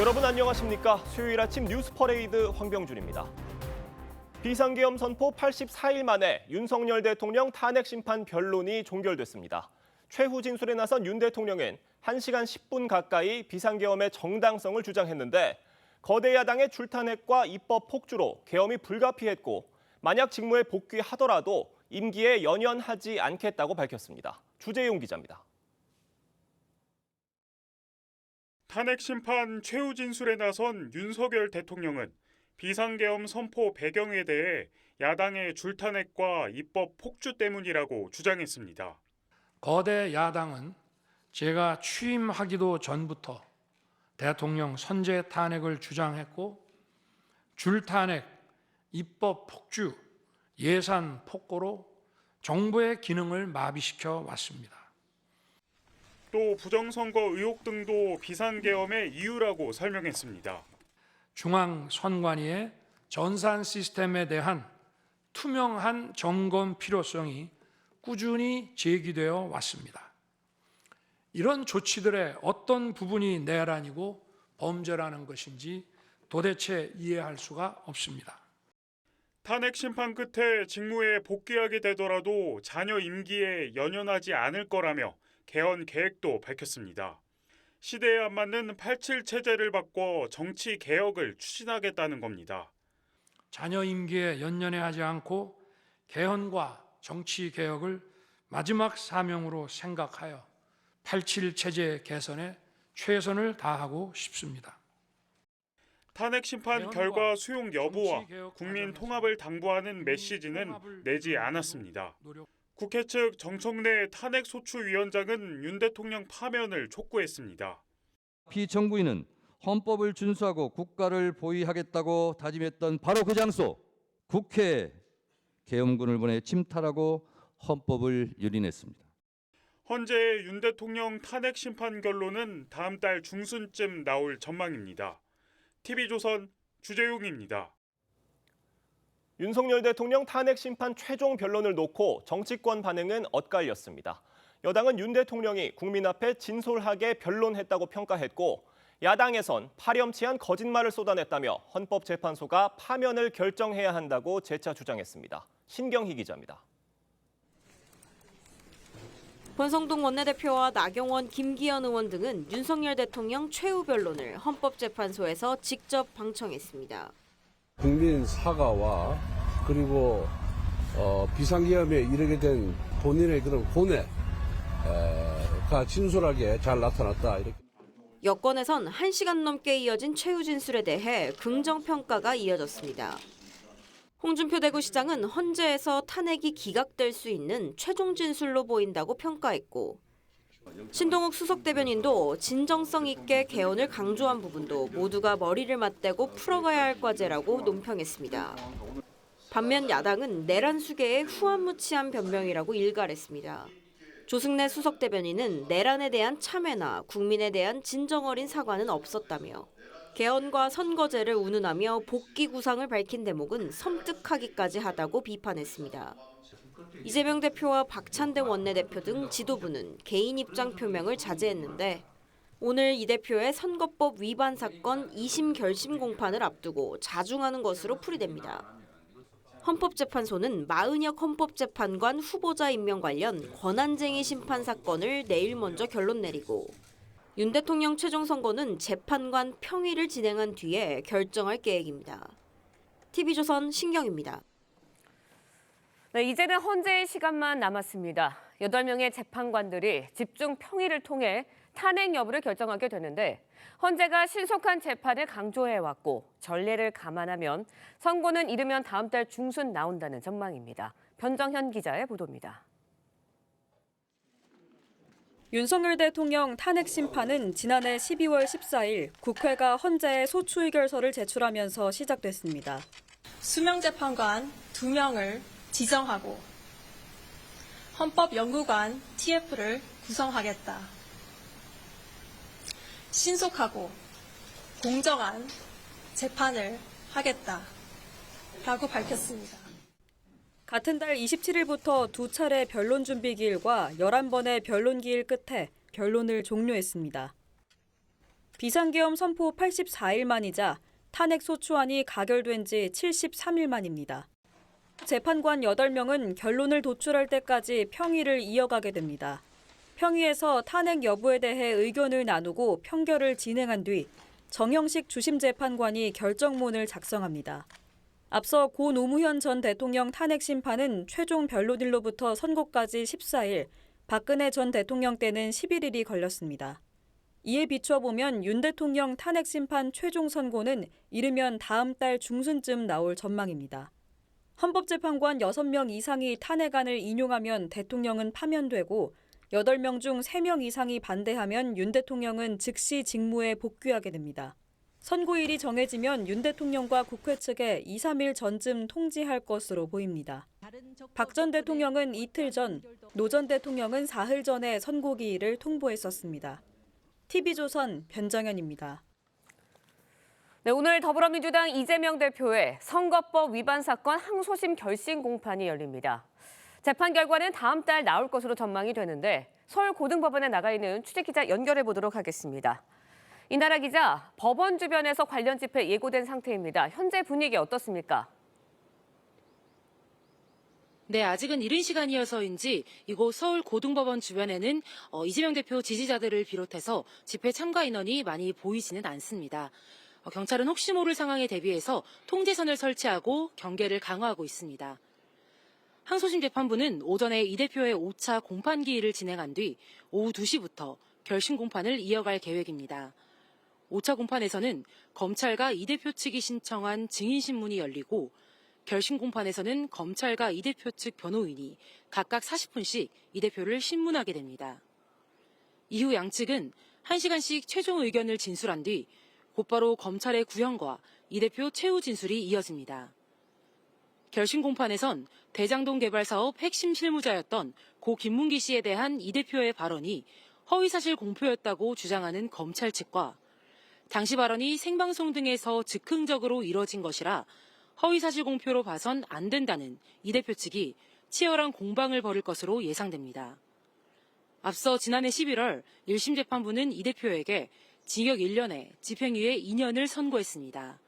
여러분 안녕하십니까? 수요일 아침 뉴스 퍼레이드 황병준입니다. 비상계엄 선포 84일 만에 윤석열 대통령 탄핵 심판 변론이 종결됐습니다. 최후 진술에 나선 윤 대통령은 1시간 10분 가까이 비상계엄의 정당성을 주장했는데 거대 야당의 줄탄핵과 입법 폭주로 계엄이 불가피했고 만약 직무에 복귀하더라도 임기에 연연하지 않겠다고 밝혔습니다. 주재용 기자입니다. 탄핵 심판 최후 진술에 나선 윤석열 대통령은 비상계엄 선포 배경에 대해 야당의 줄탄핵과 입법 폭주 때문이라고 주장했습니다. 거대 야당은 제가 취임하기도 전부터 대통령 선제 탄핵을 주장했고 줄탄핵, 입법 폭주, 예산 폭거로 정부의 기능을 마비시켜 왔습니다. 또 부정선거 의혹 등도 비상계엄의 이유라고 설명했습니다. 중앙선관위의 전산 시스템에 대한 투명한 점검 필요성이 꾸준히 제기되어 왔습니다. 이런 조치들의 어떤 부분이 내란이고 범죄라는 것인지 도대체 이해할 수가 없습니다. 탄핵 심판 끝에 직무에 복귀하게 되더라도 자녀 임기에 연연하지 않을 거라며 개헌 계획도 밝혔습니다. 시대에 안 맞는 87 체제를 바꿔 정치 개혁을 추진하겠다는 겁니다. 자녀 임기에 연연하지 않고 개헌과 정치 개혁을 마지막 사명으로 생각하여 87 체제 개선에 최선을 다하고 싶습니다. 탄핵 심판 결과 수용 여부와 국민 통합을 당부하는 메시지는 내지 않았습니다. 국회 측 정청래 탄핵소추위원장은 윤 대통령 파면을 촉구했습니다. 피청구인은 헌법을 준수하고 국가를 보위하겠다고 다짐했던 바로 그 장소 국회에 계엄군을 보내 침탈하고 헌법을 유린했습니다. 헌재의 윤 대통령 탄핵 심판 결론은 다음 달 중순쯤 나올 전망입니다. TV조선 주재용입니다. 윤석열 대통령 탄핵 심판 최종 변론을 놓고 정치권 반응은 엇갈렸습니다. 여당은 윤 대통령이 국민 앞에 진솔하게 변론했다고 평가했고 야당에선 파렴치한 거짓말을 쏟아냈다며 헌법재판소가 파면을 결정해야 한다고 재차 주장했습니다. 신경희 기자입니다. 권성동 원내대표와 나경원, 김기현 의원 등은 윤석열 대통령 최후 변론을 헌법재판소에서 직접 방청했습니다. 국민 사과와 그리고 비상계엄에 이르게 된 본인의 그런 고뇌가 진솔하게 잘 나타났다. 이렇게. 여권에선 1시간 넘게 이어진 최후 진술에 대해 긍정평가가 이어졌습니다. 홍준표 대구시장은 헌재에서 탄핵이 기각될 수 있는 최종 진술로 보인다고 평가했고 신동욱 수석대변인도 진정성 있게 개헌을 강조한 부분도 모두가 머리를 맞대고 풀어가야 할 과제라고 논평했습니다. 반면 야당은 내란 수계의 후안무치한 변명이라고 일갈했습니다. 조승래 수석대변인은 내란에 대한 참회나 국민에 대한 진정 어린 사과는 없었다며 개헌과 선거제를 운운하며 복귀 구상을 밝힌 대목은 섬뜩하기까지 하다고 비판했습니다. 이재명 대표와 박찬대 원내대표 등 지도부는 개인 입장 표명을 자제했는데 오늘 이 대표의 선거법 위반 사건 2심 결심 공판을 앞두고 자중하는 것으로 풀이됩니다. 헌법재판소는 마은혁 헌법재판관 후보자 임명 관련 권한쟁의 심판 사건을 내일 먼저 결론 내리고 윤 대통령 최종 선고는 재판관 평의를 진행한 뒤에 결정할 계획입니다. TV조선 신경입니다. 네, 이제는 헌재의 시간만 남았습니다. 8명의 재판관들이 집중 평의를 통해 탄핵 여부를 결정하게 되는데 헌재가 신속한 재판을 강조해왔고 전례를 감안하면 선고는 이르면 다음 달 중순 나온다는 전망입니다. 변정현 기자의 보도입니다. 윤석열 대통령 탄핵 심판은 지난해 12월 14일 국회가 헌재에 소추의결서를 제출하면서 시작됐습니다. 수명 재판관 2명을 지정하고 헌법연구관 TF를 구성하겠다. 신속하고 공정한 재판을 하겠다라고 밝혔습니다. 같은 달 27일부터 2차례 변론 준비 기일과 11번의 변론 기일 끝에 변론을 종료했습니다. 비상계엄 선포 84일 만이자 탄핵 소추안이 가결된 지 73일 만입니다. 재판관 8명은 결론을 도출할 때까지 평의를 이어가게 됩니다. 평의에서 탄핵 여부에 대해 의견을 나누고 평결을 진행한 뒤 정형식 주심 재판관이 결정문을 작성합니다. 앞서 고 노무현 전 대통령 탄핵 심판은 최종 변론일로부터 선고까지 14일, 박근혜 전 대통령 때는 11일이 걸렸습니다. 이에 비춰보면 윤 대통령 탄핵 심판 최종 선고는 이르면 다음 달 중순쯤 나올 전망입니다. 헌법재판관 6명 이상이 탄핵안을 인용하면 대통령은 파면되고 8명 중 3명 이상이 반대하면 윤 대통령은 즉시 직무에 복귀하게 됩니다. 선고일이 정해지면 윤 대통령과 국회 측에 2, 3일 전쯤 통지할 것으로 보입니다. 박 전 대통령은 이틀 전, 노 전 대통령은 사흘 전에 선고기일을 통보했었습니다. TV조선 변정현입니다. 네, 오늘 더불어민주당 이재명 대표의 선거법 위반 사건 항소심 결심 공판이 열립니다. 재판 결과는 다음 달 나올 것으로 전망이 되는데 서울고등법원에 나가 있는 취재기자 연결해 보도록 하겠습니다. 이나라 기자, 법원 주변에서 관련 집회 예고된 상태입니다. 현재 분위기 어떻습니까? 네, 아직은 이른 시간이어서인지 이곳 서울고등법원 주변에는 이재명 대표 지지자들을 비롯해서 집회 참가 인원이 많이 보이지는 않습니다. 경찰은 혹시 모를 상황에 대비해서 통제선을 설치하고 경계를 강화하고 있습니다. 항소심 재판부는 오전에 이 대표의 5차 공판 기일을 진행한 뒤 오후 2시부터 결심 공판을 이어갈 계획입니다. 5차 공판에서는 검찰과 이 대표 측이 신청한 증인신문이 열리고 결심 공판에서는 검찰과 이 대표 측 변호인이 각각 40분씩 이 대표를 신문하게 됩니다. 이후 양측은 1시간씩 최종 의견을 진술한 뒤 곧바로 검찰의 구형과 이 대표 최후 진술이 이어집니다. 결심 공판에선 대장동 개발 사업 핵심 실무자였던 고 김문기 씨에 대한 이 대표의 발언이 허위사실 공표였다고 주장하는 검찰 측과 당시 발언이 생방송 등에서 즉흥적으로 이뤄진 것이라 허위사실 공표로 봐선 안 된다는 이 대표 측이 치열한 공방을 벌일 것으로 예상됩니다. 앞서 지난해 11월 1심 재판부는 이 대표에게 징역 1년에 집행유예 2년을 선고했습니다.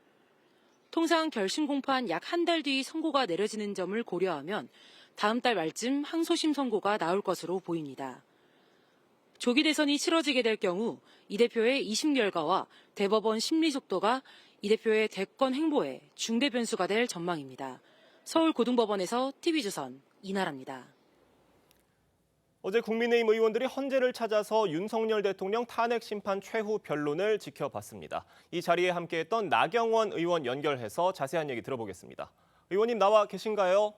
통상 결심 공판 약 한 달 뒤 선고가 내려지는 점을 고려하면 다음 달 말쯤 항소심 선고가 나올 것으로 보입니다. 조기 대선이 치러지게 될 경우 이 대표의 2심 결과와 대법원 심리 속도가 이 대표의 대권 행보에 중대 변수가 될 전망입니다. 서울고등법원에서 TV조선 이나라입니다. 어제 국민의힘 의원들이 헌재를 찾아서 윤석열 대통령 탄핵 심판 최후 변론을 지켜봤습니다. 이 자리에 함께했던 나경원 의원 연결해서 자세한 얘기 들어보겠습니다. 의원님 나와 계신가요?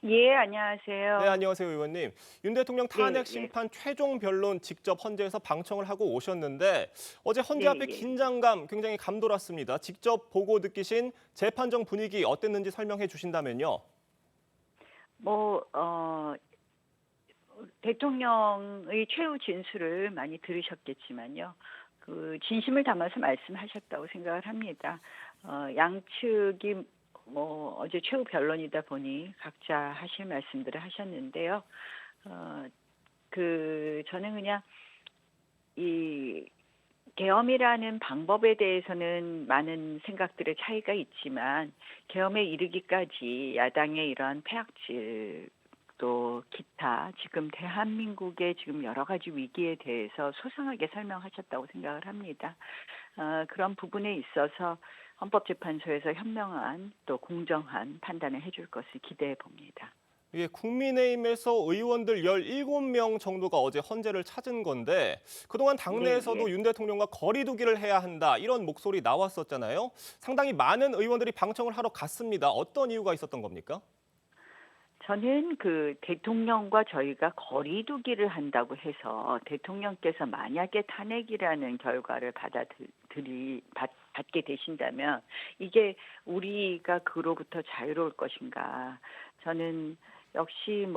예, 안녕하세요. 네, 안녕하세요, 의원님. 윤 대통령 탄핵 심판 최종 변론 직접 헌재에서 방청을 하고 오셨는데 어제 헌재 앞에 긴장감 굉장히 감돌았습니다. 직접 보고 느끼신 재판정 분위기 어땠는지 설명해 주신다면요. 대통령의 최후 진술을 많이 들으셨겠지만요. 그 진심을 담아서 말씀하셨다고 생각을 합니다. 양측이 어제 최후 변론이다 보니 각자 하실 말씀들을 하셨는데요. 저는 그냥 이 계엄이라는 방법에 대해서는 많은 생각들의 차이가 있지만 계엄에 이르기까지 야당의 이러한 폐악질 또 기타 지금 대한민국의 지금 여러 가지 위기에 대해서 소상하게 설명하셨다고 생각을 합니다. 그런 부분에 있어서 헌법재판소에서 현명한 또 공정한 판단을 해줄 것을 기대해 봅니다. 예, 국민의힘에서 의원들 17명 정도가 어제 헌재를 찾은 건데 그동안 당내에서도 윤 대통령과 거리 두기를 해야 한다 이런 목소리 나왔었잖아요. 상당히 많은 의원들이 방청을 하러 갔습니다. 어떤 이유가 있었던 겁니까? 저는 그 대통령과 저희가 거리 두기를 한다고 해서 대통령께서 만약에 탄핵이라는 결과를 받게 되신다면 이게 우리가 그로부터 자유로울 것인가. 저는 역시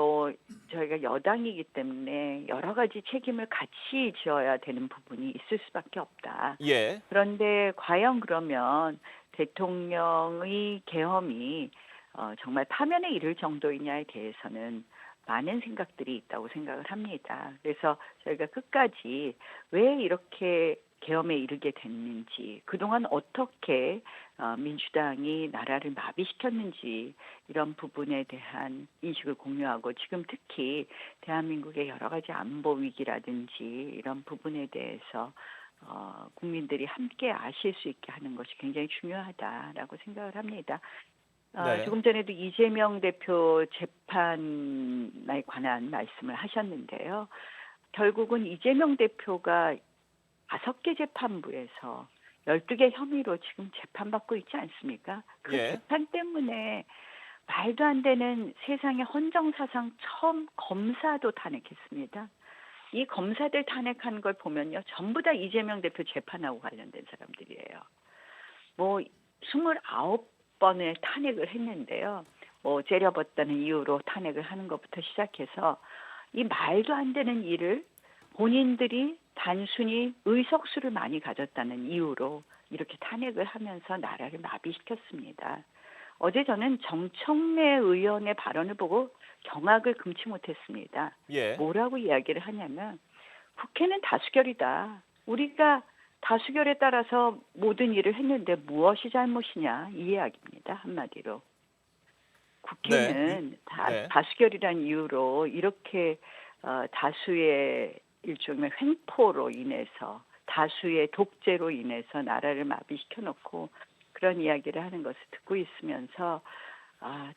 저희가 여당이기 때문에 여러 가지 책임을 같이 지어야 되는 부분이 있을 수밖에 없다. 예. 그런데 과연 그러면 대통령의 계엄이 정말 파면에 이를 정도이냐에 대해서는 많은 생각들이 있다고 생각을 합니다. 그래서 저희가 끝까지 왜 이렇게 계엄에 이르게 됐는지, 그동안 어떻게 민주당이 나라를 마비시켰는지 이런 부분에 대한 인식을 공유하고, 지금 특히 대한민국의 여러 가지 안보 위기라든지 이런 부분에 대해서 국민들이 함께 아실 수 있게 하는 것이 굉장히 중요하다라고 생각을 합니다. 네. 조금 전에도 이재명 대표 재판에 관한 말씀을 하셨는데요. 결국은 이재명 대표가 5개 재판부에서 12개 혐의로 지금 재판받고 있지 않습니까? 그 예. 재판 때문에 말도 안 되는 세상의 헌정사상 처음 검사도 탄핵했습니다. 이 검사들 탄핵한 걸 보면요, 전부 다 이재명 대표 재판하고 관련된 사람들이에요. 뭐 29번의 탄핵을 했는데요. 뭐 째려봤다는 이유로 탄핵을 하는 것부터 시작해서 이 말도 안 되는 일을 본인들이 단순히 의석수를 많이 가졌다는 이유로 이렇게 탄핵을 하면서 나라를 마비시켰습니다. 어제 저는 정청래 의원의 발언을 보고 경악을 금치 못했습니다. 예. 뭐라고 이야기를 하냐면, 국회는 다수결이다. 우리가 다수결에 따라서 모든 일을 했는데 무엇이 잘못이냐, 이 이야기입니다. 한마디로. 국회는 네. 다수결이라는 이유로 이렇게 다수의 일종의 횡포로 인해서, 다수의 독재로 인해서 나라를 마비시켜놓고 그런 이야기를 하는 것을 듣고 있으면서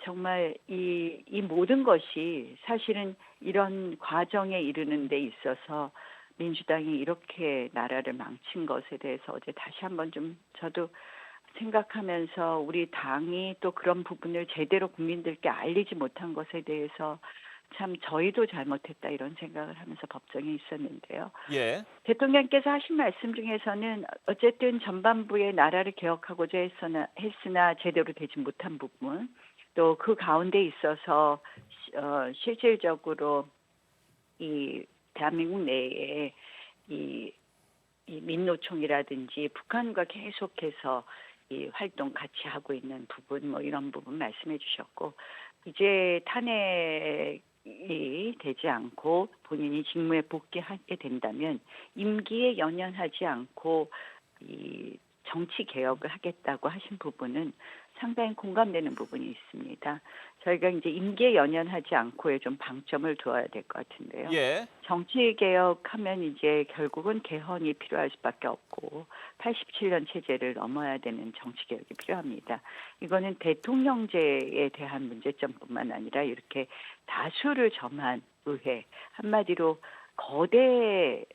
정말 이 모든 것이 사실은 이런 과정에 이르는 데 있어서 민주당이 이렇게 나라를 망친 것에 대해서 어제 다시 한번 좀 저도 생각하면서, 우리 당이 또 그런 부분을 제대로 국민들께 알리지 못한 것에 대해서 참 저희도 잘못했다, 이런 생각을 하면서 법정에 있었는데요. 예. 대통령께서 하신 말씀 중에서는 어쨌든 전반부에 나라를 개혁하고자 했으나 제대로 되지 못한 부분, 또 그 가운데 있어서 실질적으로 이 대한민국 내에 이 민노총이라든지 북한과 계속해서 이 활동 같이 하고 있는 부분, 뭐 이런 부분 말씀해 주셨고, 이제 탄핵이 되지 않고 본인이 직무에 복귀하게 된다면 임기에 연연하지 않고 이 정치 개혁을 하겠다고 하신 부분은 상당히 공감되는 부분이 있습니다. 저희가 이제 임기에 연연하지 않고에 좀 방점을 두어야 될 것 같은데요. 예. 정치 개혁하면 이제 결국은 개헌이 필요할 수밖에 없고 87년 체제를 넘어야 되는 정치 개혁이 필요합니다. 이거는 대통령제에 대한 문제점뿐만 아니라 이렇게 다수를 점한 의회, 한마디로 거대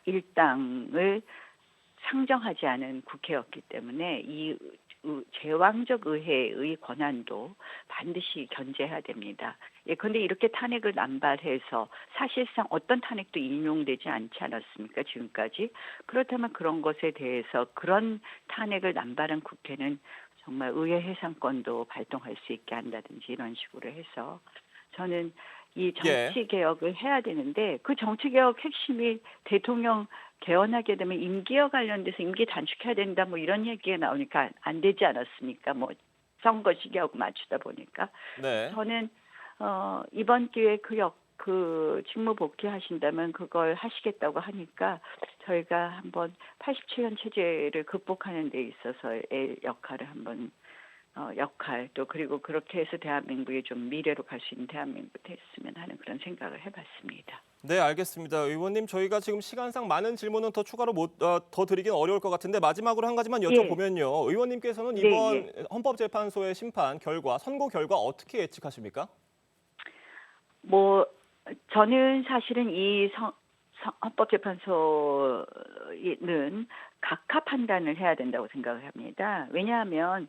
일당을 상정하지 않은 국회였기 때문에 이 제왕적 의회의 권한도 반드시 견제해야 됩니다. 그런데 이렇게 탄핵을 남발해서 사실상 어떤 탄핵도 인용되지 않지 않았습니까, 지금까지? 그렇다면 그런 것에 대해서 그런 탄핵을 남발한 국회는 정말 의회 해상권도 발동할 수 있게 한다든지 이런 식으로 해서, 저는 이 정치 개혁을 해야 되는데, 그 정치 개혁 핵심이 대통령 개헌하게 되면 임기와 관련돼서 임기 단축해야 된다, 뭐 이런 얘기가 나오니까 안 되지 않았습니까? 뭐 선거 시기하고 맞추다 보니까. 네. 저는 이번 기회에 그 직무 복귀하신다면 그걸 하시겠다고 하니까 저희가 한번 87년 체제를 극복하는 데 있어서의 역할을 한번 또 그리고 그렇게 해서 대한민국이 좀 미래로 갈 수 있는 대한민국 됐으면 하는 그런 생각을 해봤습니다. 네, 알겠습니다. 의원님, 저희가 지금 시간상 많은 질문은 더 추가로 더 드리긴 어려울 것 같은데 마지막으로 한 가지만 여쭤보면요. 의원님께서는 이번 헌법재판소의 심판 결과, 선고 결과 어떻게 예측하십니까? 뭐 저는 사실은 이 헌법재판소는 각하 판단을 해야 된다고 생각을 합니다. 왜냐하면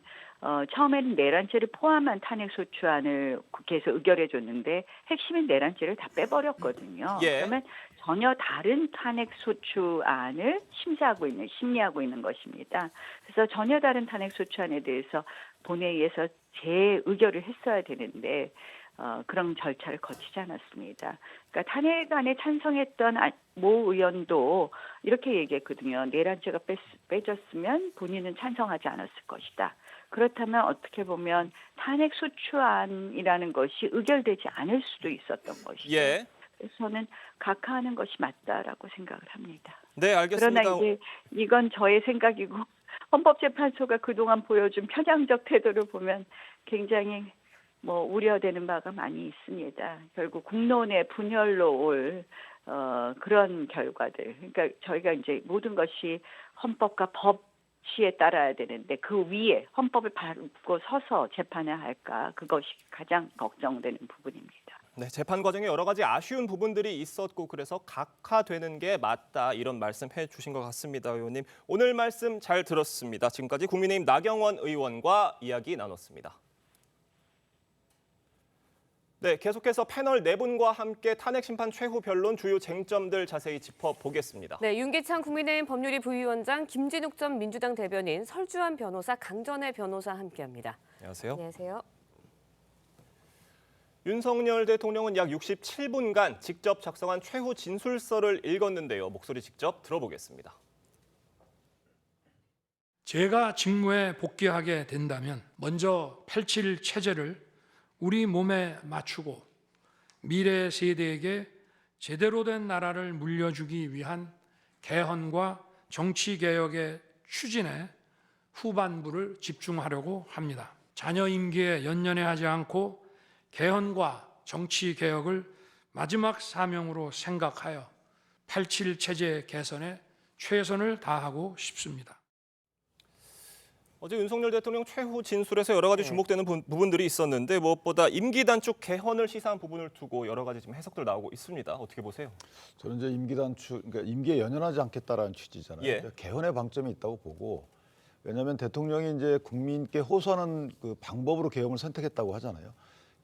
처음에는 내란죄를 포함한 탄핵소추안을 국회에서 의결해 줬는데 핵심인 내란죄를 다 빼버렸거든요. 그러면 전혀 다른 탄핵소추안을 심리하고 있는 것입니다. 그래서 전혀 다른 탄핵소추안에 대해서 본회의에서 재의결을 했어야 되는데 그런 절차를 거치지 않았습니다. 그러니까 탄핵안에 찬성했던 모 의원도 이렇게 얘기했거든요. 내란죄가 빼졌으면 본인은 찬성하지 않았을 것이다. 그렇다면 어떻게 보면 탄핵 소추안이라는 것이 의결되지 않을 수도 있었던 것이죠. 예. 그래서 저는 각하하는 것이 맞다라고 생각을 합니다. 네, 알겠습니다. 그러나 이제 이건 저의 생각이고 헌법재판소가 그동안 보여준 편향적 태도를 보면 굉장히 우려되는 바가 많이 있습니다. 결국 국론의 분열로 올 그런 결과들. 그러니까 저희가 이제 모든 것이 헌법과 법치에 따라야 되는데 그 위에 헌법을 밟고 서서 재판을 할까 그것이 가장 걱정되는 부분입니다. 네, 재판 과정에 여러 가지 아쉬운 부분들이 있었고 그래서 각하되는 게 맞다 이런 말씀해 주신 것 같습니다, 의원님. 오늘 말씀 잘 들었습니다. 지금까지 국민의힘 나경원 의원과 이야기 나눴습니다. 네, 계속해서 패널 4분과 함께 탄핵심판 최후 변론 주요 쟁점들 자세히 짚어보겠습니다. 네, 윤기찬 국민의힘 법률위 부위원장, 김진욱 전 민주당 대변인, 설주환 변호사, 강전애 변호사 함께합니다. 안녕하세요. 안녕하세요. 윤석열 대통령은 약 67분간 직접 작성한 최후 진술서를 읽었는데요. 목소리 직접 들어보겠습니다. 제가 직무에 복귀하게 된다면 먼저 87 체제를 우리 몸에 맞추고 미래 세대에게 제대로 된 나라를 물려주기 위한 개헌과 정치개혁의 추진에 후반부를 집중하려고 합니다. 자녀 임기에 연연해하지 않고 개헌과 정치개혁을 마지막 사명으로 생각하여 87 체제 개선에 최선을 다하고 싶습니다. 어제 윤석열 대통령 최후 진술에서 여러 가지 주목되는 부분들이 있었는데 무엇보다 임기 단축 개헌을 시사한 부분을 두고 여러 가지 지금 해석들 나오고 있습니다. 어떻게 보세요? 저는 이제 임기 단축, 그러니까 임기에 연연하지 않겠다라는 취지잖아요. 예. 그러니까 개헌의 방점이 있다고 보고, 왜냐하면 대통령이 이제 국민께 호소하는 그 방법으로 개헌을 선택했다고 하잖아요.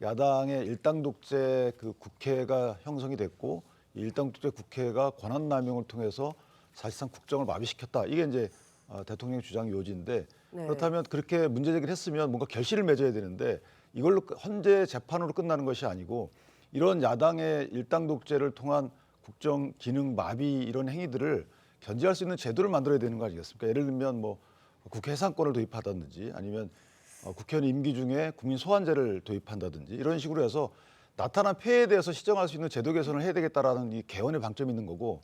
야당의 일당 독재 그 국회가 형성이 됐고, 이 일당 독재 국회가 권한 남용을 통해서 사실상 국정을 마비시켰다. 이게 이제 대통령의 주장 요지인데. 네. 그렇다면 그렇게 문제 제기를 했으면 뭔가 결실을 맺어야 되는데 이걸로 헌재 재판으로 끝나는 것이 아니고 이런 야당의 일당 독재를 통한 국정 기능 마비 이런 행위들을 견제할 수 있는 제도를 만들어야 되는 거 아니겠습니까? 예를 들면 뭐 국회 해산권을 도입하다든지 아니면 국회의원 임기 중에 국민 소환제를 도입한다든지 이런 식으로 해서 나타난 폐해에 대해서 시정할 수 있는 제도 개선을 해야 되겠다라는 이 개헌의 방점이 있는 거고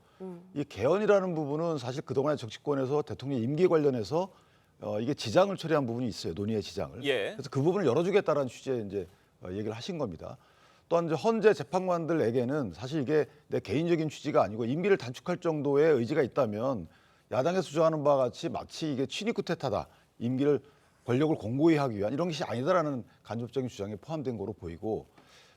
이 개헌이라는 부분은 사실 그동안의 정치권에서 대통령 임기 관련해서 이게 지장을 초래한 부분이 있어요. 논의의 지장을. 예. 그래서 그 부분을 열어주겠다라는 취지의 이제 얘기를 하신 겁니다. 또한 이제 헌재 재판관들에게는 사실 이게 내 개인적인 취지가 아니고 임기를 단축할 정도의 의지가 있다면 야당에서 주장하는 바와 같이 마치 이게 친위 쿠데타다, 임기를 권력을 공고히 하기 위한 이런 것이 아니다라는 간접적인 주장이 포함된 거로 보이고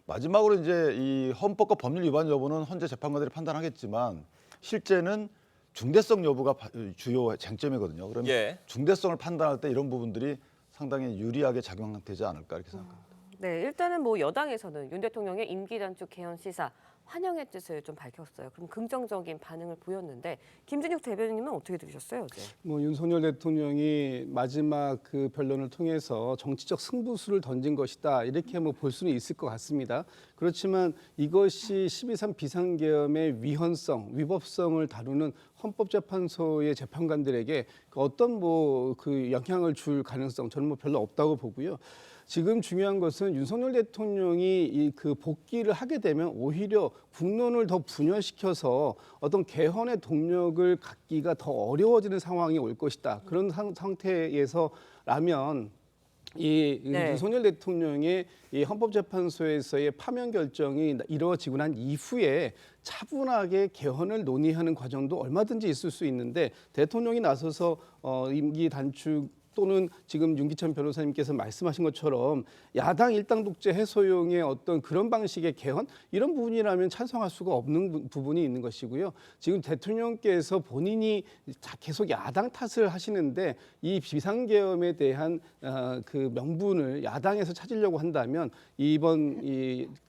마지막으로 이제 이 헌법과 법률 위반 여부는 헌재 재판관들이 판단하겠지만 실제는 중대성 여부가 주요 쟁점이거든요. 그러면 예. 중대성을 판단할 때 이런 부분들이 상당히 유리하게 작용되지 않을까 이렇게 생각합니다. 네, 일단은 뭐 여당에서는 윤 대통령의 임기 단축 개헌 시사 환영의 뜻을 좀 밝혔어요. 그럼 긍정적인 반응을 보였는데 김진욱 대변인님은 어떻게 들으셨어요, 어제? 윤석열 대통령이 마지막 그 변론을 통해서 정치적 승부수를 던진 것이다 이렇게 볼 수는 있을 것 같습니다. 그렇지만 이것이 12.3 비상계엄의 위헌성, 위법성을 다루는 헌법재판소의 재판관들에게 어떤 그 영향을 줄 가능성 저는 별로 없다고 보고요. 지금 중요한 것은 윤석열 대통령이 그 복귀를 하게 되면 오히려 국론을 더 분열시켜서 어떤 개헌의 동력을 갖기가 더 어려워지는 상황이 올 것이다. 그런 상태에서라면 네. 윤석열 대통령의 이 헌법재판소에서의 파면 결정이 이루어지고 난 이후에 차분하게 개헌을 논의하는 과정도 얼마든지 있을 수 있는데 대통령이 나서서 임기 단축 또는 지금 윤기찬 변호사님께서 말씀하신 것처럼 야당 일당 독재 해소용의 어떤 그런 방식의 개헌 이런 부분이라면 찬성할 수가 없는 부분이 있는 것이고요. 지금 대통령께서 본인이 계속 야당 탓을 하시는데 이 비상계엄에 대한 그 명분을 야당에서 찾으려고 한다면 이번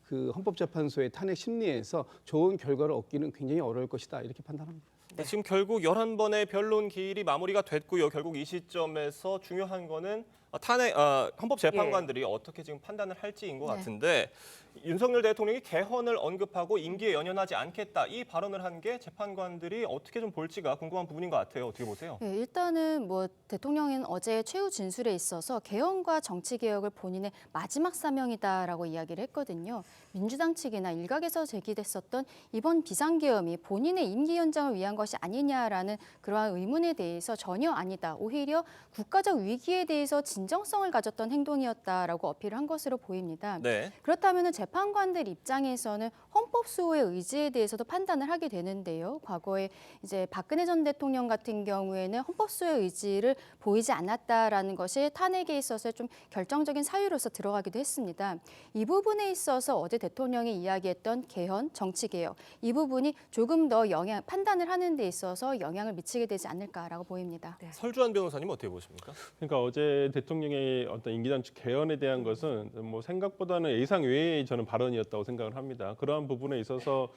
그 헌법재판소의 탄핵 심리에서 좋은 결과를 얻기는 굉장히 어려울 것이다 이렇게 판단합니다. 네, 지금 결국 11번의 변론 기일이 마무리가 됐고요. 결국 이 시점에서 중요한 거는 헌법재판관들이 어떻게 지금 판단을 할지인 것 같은데 윤석열 대통령이 개헌을 언급하고 임기에 연연하지 않겠다 이 발언을 한 게 재판관들이 어떻게 좀 볼지가 궁금한 부분인 것 같아요. 어떻게 보세요? 네, 일단은 대통령은 어제 최후 진술에 있어서 개헌과 정치개혁을 본인의 마지막 사명이다라고 이야기를 했거든요. 민주당 측이나 일각에서 제기됐었던 이번 비상계엄이 본인의 임기 연장을 위한 것이 아니냐라는 그러한 의문에 대해서 전혀 아니다. 오히려 국가적 위기에 대해서 진정성을 가졌던 행동이었다라고 어필을 한 것으로 보입니다. 네. 그렇다면 재판관들 입장에서는 헌법 수호의 의지에 대해서도 판단을 하게 되는데요. 과거에 이제 박근혜 전 대통령 같은 경우에는 헌법 수호의 의지를 보이지 않았다라는 것이 탄핵에 있어서 좀 결정적인 사유로서 들어가기도 했습니다. 이 부분에 있어서 어제 대통령이 이야기했던 개헌, 정치개혁 이 부분이 조금 더 판단을 하는 데 있어서 영향을 미치게 되지 않을까라고 보입니다. 네. 설주환 변호사님 어떻게 보십니까? 그러니까 어제 대통령의 어떤 임기단축 개헌에 대한 것은 생각보다는 예상 외의 저는 발언이었다고 생각을 합니다. 그러한 부분에 있어서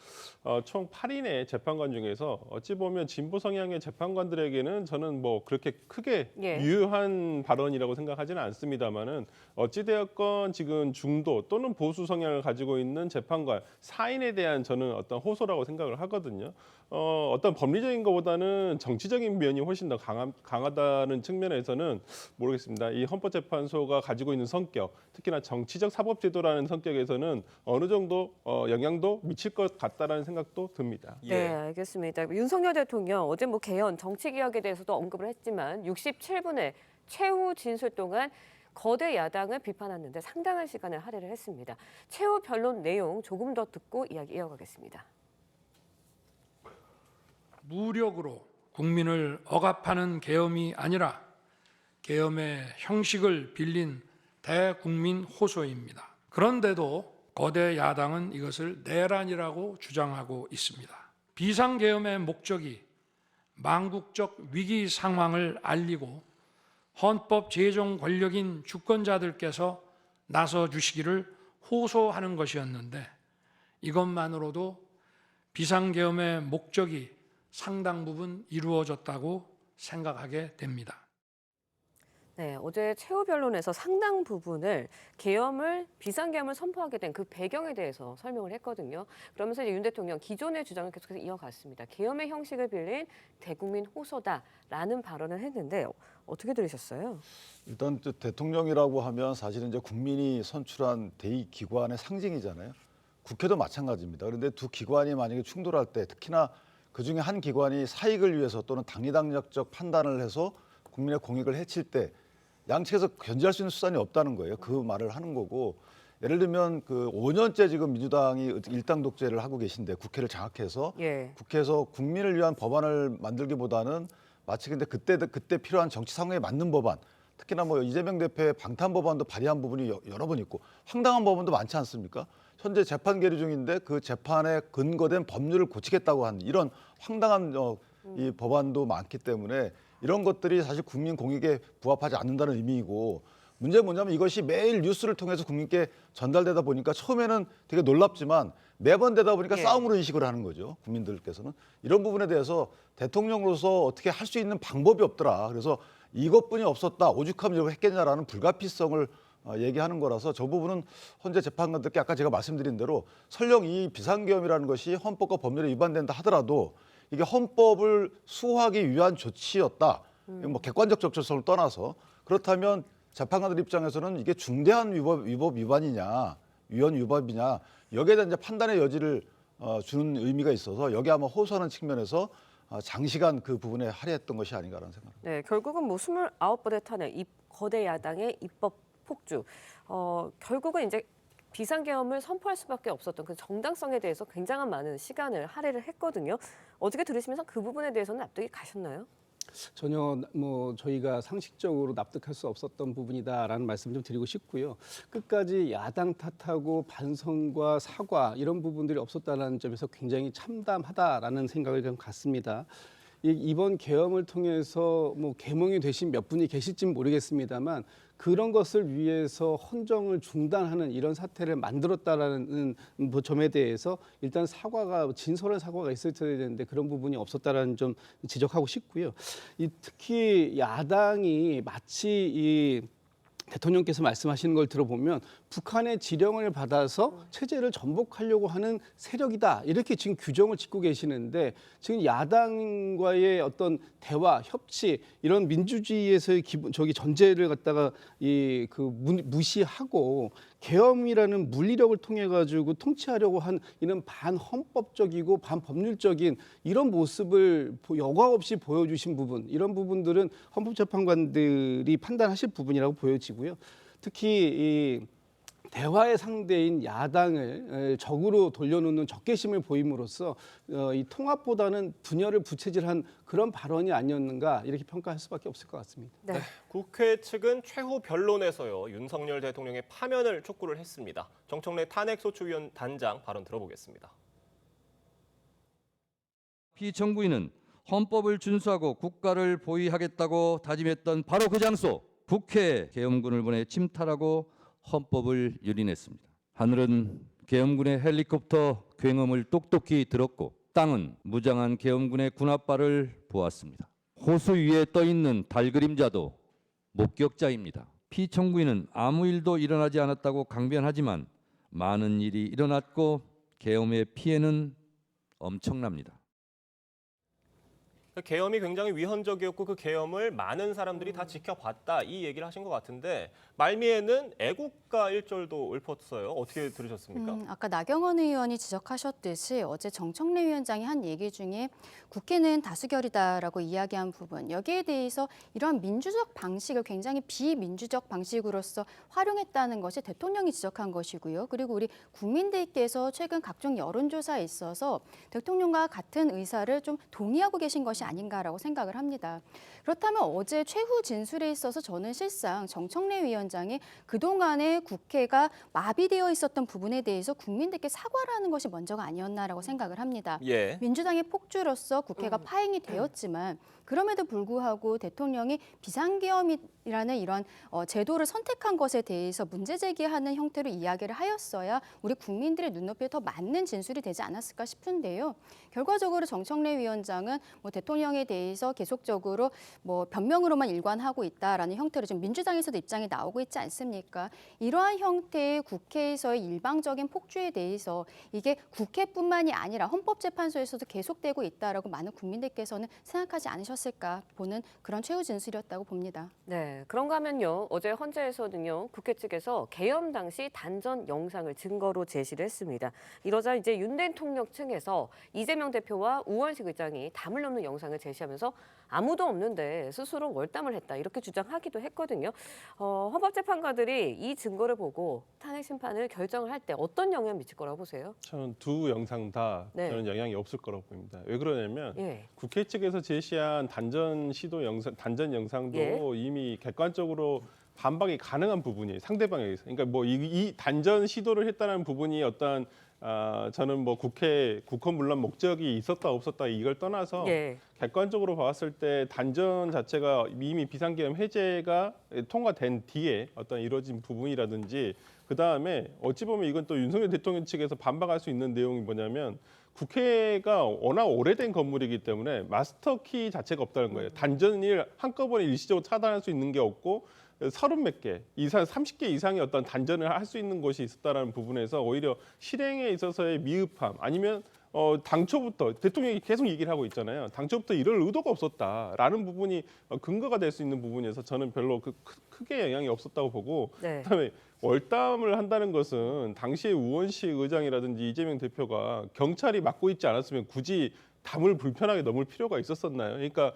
총 8인의 재판관 중에서 어찌 보면 진보 성향의 재판관들에게는 저는 그렇게 크게 유효한 발언이라고 생각하지는 않습니다만은 어찌 되었건 지금 중도 또는 보수 성향을 가지고 있는 재판관 4인에 대한 저는 어떤 호소라고 생각을 하거든요. 어떤 법리적인 것보다는 정치적인 면이 훨씬 더 강하다는 측면에서는 모르겠습니다. 이 헌법재판소가 가지고 있는 성격, 특히나 정치적 사법제도라는 성격에서는 어느 정도 영향도 미칠 것 같다라는 생각도 듭니다. 네, 알겠습니다. 윤석열 대통령 어제 개헌, 정치개혁에 대해서도 언급을 했지만 67분의 최후 진술 동안 거대 야당을 비판하는데 상당한 시간을 할애를 했습니다. 최후 변론 내용 조금 더 듣고 이야기 이어가겠습니다. 무력으로 국민을 억압하는 계엄이 아니라 계엄의 형식을 빌린 대국민 호소입니다. 그런데도 거대 야당은 이것을 내란이라고 주장하고 있습니다. 비상계엄의 목적이 망국적 위기 상황을 알리고 헌법 제정 권력인 주권자들께서 나서 주시기를 호소하는 것이었는데 이것만으로도 비상계엄의 목적이 상당 부분 이루어졌다고 생각하게 됩니다. 네, 어제 최후 변론에서 상당 부분을 비상계엄을 선포하게 된 그 배경에 대해서 설명을 했거든요. 그러면서 이제 윤 대통령 기존의 주장을 계속해서 이어갔습니다. 계엄의 형식을 빌린 대국민 호소다라는 발언을 했는데 어떻게 들으셨어요? 일단 대통령이라고 하면 사실은 이제 국민이 선출한 대2기관의 상징이잖아요. 국회도 마찬가지입니다. 그런데 두 기관이 만약에 충돌할 때 특히나 그중에 한 기관이 사익을 위해서 또는 당리당략적 판단을 해서 국민의 공익을 해칠 때 양측에서 견제할 수 있는 수단이 없다는 거예요. 그 말을 하는 거고 예를 들면 5년째 지금 민주당이 일당 독재를 하고 계신데 국회를 장악해서 국회에서 국민을 위한 법안을 만들기보다는 마치 근데 그때 필요한 정치 상황에 맞는 법안 특히나 이재명 대표의 방탄 법안도 발의한 부분이 여러 번 있고 황당한 법안도 많지 않습니까? 현재 재판 계류 중인데 그 재판에 근거된 법률을 고치겠다고 하는 이런 황당한 이 법안도 많기 때문에 이런 것들이 사실 국민 공익에 부합하지 않는다는 의미이고 문제는 뭐냐면 이것이 매일 뉴스를 통해서 국민께 전달되다 보니까 처음에는 되게 놀랍지만 매번 되다 보니까 싸움으로 인식을 하는 거죠. 국민들께서는. 이런 부분에 대해서 대통령으로서 어떻게 할 수 있는 방법이 없더라. 그래서 이것뿐이 없었다. 오죽하면 이걸 했겠냐라는 불가피성을 얘기하는 거라서 저 부분은 헌재 재판관들께 아까 제가 말씀드린 대로 설령 이 비상계엄이라는 것이 헌법과 법률에 위반된다 하더라도 이게 헌법을 수호하기 위한 조치였다. 객관적 적절성을 떠나서 그렇다면 재판관들 입장에서는 이게 중대한 위법 위반이냐, 위헌 위법이냐 여기에 대한 이제 판단의 여지를 주는 의미가 있어서 여기 아마 호소하는 측면에서 장시간 그 부분에 할애했던 것이 아닌가라는 생각입니다. 네, 결국은 29번의 탄핵, 거대 야당의 입법 폭주. 결국은 이제 비상계엄을 선포할 수밖에 없었던 그 정당성에 대해서 굉장한 많은 시간을 할애를 했거든요. 어떻게 들으시면서 그 부분에 대해서는 납득이 가셨나요? 전혀 저희가 상식적으로 납득할 수 없었던 부분이다라는 말씀 좀 드리고 싶고요. 끝까지 야당 탓하고 반성과 사과 이런 부분들이 없었다는 점에서 굉장히 참담하다라는 생각을 좀 갖습니다. 이번 계엄을 통해서 계몽이 되신 몇 분이 계실지는 모르겠습니다만 그런 것을 위해서 헌정을 중단하는 이런 사태를 만들었다라는 점에 대해서 일단 진솔한 사과가 있어야 되는데 그런 부분이 없었다라는 점 지적하고 싶고요. 특히 야당이 마치 대통령께서 말씀하시는 걸 들어보면 북한의 지령을 받아서 체제를 전복하려고 하는 세력이다. 이렇게 지금 규정을 짓고 계시는데 지금 야당과의 어떤 대화, 협치 이런 민주주의에서의 전제를 갖다가 무시하고 계엄이라는 물리력을 통해 가지고 통치하려고 한 이런 반헌법적이고 반법률적인 이런 모습을 여과 없이 보여주신 부분, 이런 부분들은 헌법재판관들이 판단하실 부분이라고 보여지고요. 특히 이 대화의 상대인 야당을 적으로 돌려놓는 적개심을 보임으로써 이 통합보다는 분열을 부채질한 그런 발언이 아니었는가 이렇게 평가할 수밖에 없을 것 같습니다. 네. 국회 측은 최후 변론에서요 윤석열 대통령의 파면을 촉구를 했습니다. 정청래 탄핵소추위원 단장 발언 들어보겠습니다. 피청구인은 헌법을 준수하고 국가를 보위하겠다고 다짐했던 바로 그 장소 국회 계엄군을 보내 침탈하고 헌법을 유린했습니다. 하늘은 계엄군의 헬리콥터 굉음을 똑똑히 들었고 땅은 무장한 계엄군의 군합발을 보았습니다. 호수 위에 떠있는 달 그림자도 목격자입니다. 피청구인은 아무 일도 일어나지 않았다고 강변하지만 많은 일이 일어났고 계엄의 피해는 엄청납니다. 계엄이 굉장히 위헌적이었고 그 계엄을 많은 사람들이 다 지켜봤다 이 얘기를 하신 것 같은데 말미에는 애국가 1절도 읊었어요. 어떻게 들으셨습니까? 아까 나경원 의원이 지적하셨듯이 어제 정청래 위원장이 한 얘기 중에 국회는 다수결이다라고 이야기한 부분, 여기에 대해서 이러한 민주적 방식을 굉장히 비민주적 방식으로서 활용했다는 것이 대통령이 지적한 것이고요. 그리고 우리 국민들께서 최근 각종 여론조사에 있어서 대통령과 같은 의사를 좀 동의하고 계신 것이 아닌가라고 생각을 합니다. 그렇다면 어제 최후 진술에 있어서 저는 실상 정청래 위원장이 그동안에 국회가 마비되어 있었던 부분에 대해서 국민들께 사과를 하는 것이 먼저가 아니었나라고 생각을 합니다. 예. 민주당의 폭주로서 국회가 파행이 되었지만 그럼에도 불구하고 대통령이 비상계엄이라는 이런 제도를 선택한 것에 대해서 문제 제기하는 형태로 이야기를 하였어야 우리 국민들의 눈높이에 더 맞는 진술이 되지 않았을까 싶은데요. 결과적으로 정청래 위원장은 대통령에 대해서 계속적으로 변명으로만 일관하고 있다라는 형태로 지금 민주당에서도 입장이 나오고 있지 않습니까? 이러한 형태의 국회에서의 일방적인 폭주에 대해서 이게 국회뿐만이 아니라 헌법재판소에서도 계속되고 있다라고 많은 국민들께서는 생각하지 않으셨을까 보는 그런 최후 진술이었다고 봅니다. 네, 그런가 하면요. 어제 헌재에서는요. 국회 측에서 계엄 당시 단전 영상을 증거로 제시를 했습니다. 이러자 이제 윤 대통령 측에서 이재명 대표와 우원식 의장이 담을 넘는 영상을 제시하면서 아무도 없는데 스스로 월담을 했다 이렇게 주장하기도 했거든요. 헌법재판관들이 이 증거를 보고 탄핵 심판을 결정을 할 때 어떤 영향을 미칠 거라고 보세요? 저는 두 영상 다 저는 영향이 없을 거라고 봅니다. 왜 그러냐면 국회 측에서 제시한 단전 영상도 이미 객관적으로 반박이 가능한 부분이 상대방에게서, 그러니까 이 단전 시도를 했다는 부분이 어떤 저는 국헌 물론 목적이 있었다 없었다 이걸 떠나서 객관적으로 봤을 때 단전 자체가 이미 비상계엄 해제가 통과된 뒤에 어떤 이루어진 부분이라든지 그다음에 어찌 보면 이건 또 윤석열 대통령 측에서 반박할 수 있는 내용이 뭐냐면 국회가 워낙 오래된 건물이기 때문에 마스터키 자체가 없다는 거예요. 단전을 한꺼번에 일시적으로 차단할 수 있는 게 없고 30몇 개 이상, 30개 이상의 어떤 단전을 할 수 있는 곳이 있었다는 부분에서 오히려 실행에 있어서의 미흡함 아니면 당초부터 대통령이 계속 얘기를 하고 있잖아요. 당초부터 이럴 의도가 없었다라는 부분이 근거가 될 수 있는 부분에서 저는 별로 크게 영향이 없었다고 보고 그다음에 월담을 한다는 것은 당시에 우원식 의장이라든지 이재명 대표가 경찰이 맡고 있지 않았으면 굳이 담을 불편하게 넘을 필요가 있었었나요? 그러니까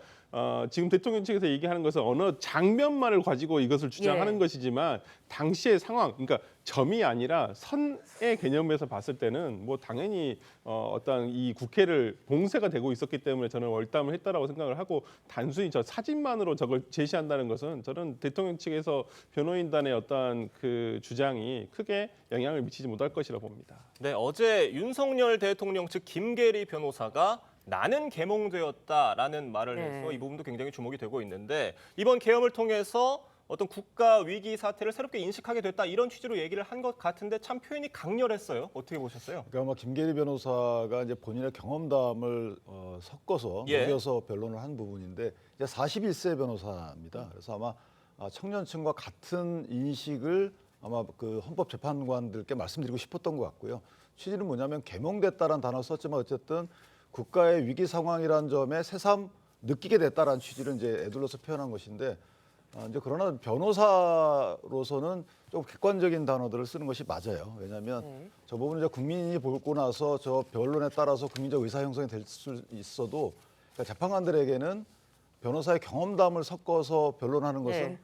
지금 대통령 측에서 얘기하는 것은 어느 장면만을 가지고 이것을 주장하는 것이지만 당시의 상황, 그러니까 점이 아니라 선의 개념에서 봤을 때는 당연히 어떤 이 국회를 봉쇄가 되고 있었기 때문에 저는 월담을 했다라고 생각을 하고 단순히 저 사진만으로 저걸 제시한다는 것은 저는 대통령 측에서 변호인단의 어떤 그 주장이 크게 영향을 미치지 못할 것이라고 봅니다. 네, 어제 윤석열 대통령 측 김계리 변호사가 나는 계몽되었다라는 말을 해서 이 부분도 굉장히 주목이 되고 있는데 이번 계엄을 통해서 어떤 국가 위기 사태를 새롭게 인식하게 됐다 이런 취지로 얘기를 한 것 같은데 참 표현이 강렬했어요. 어떻게 보셨어요? 그러니까 김계리 변호사가 이제 본인의 경험담을 섞어서 녹여서 변론을 한 부분인데 이제 41세 변호사입니다. 그래서 아마 청년층과 같은 인식을 아마 그 헌법재판관들께 말씀드리고 싶었던 것 같고요. 취지는 뭐냐면 개몽됐다라는 단어 썼지만 어쨌든 국가의 위기 상황이라는 점에 새삼 느끼게 됐다라는 취지를 이제 애둘러서 표현한 것인데 이제 그러나 변호사로서는 좀 객관적인 단어들을 쓰는 것이 맞아요. 왜냐하면 저 부분은 이제 국민이 보고 나서 저 변론에 따라서 국민적 의사 형성이 될 수 있어도 그러니까 재판관들에게는 변호사의 경험담을 섞어서 변론하는 것은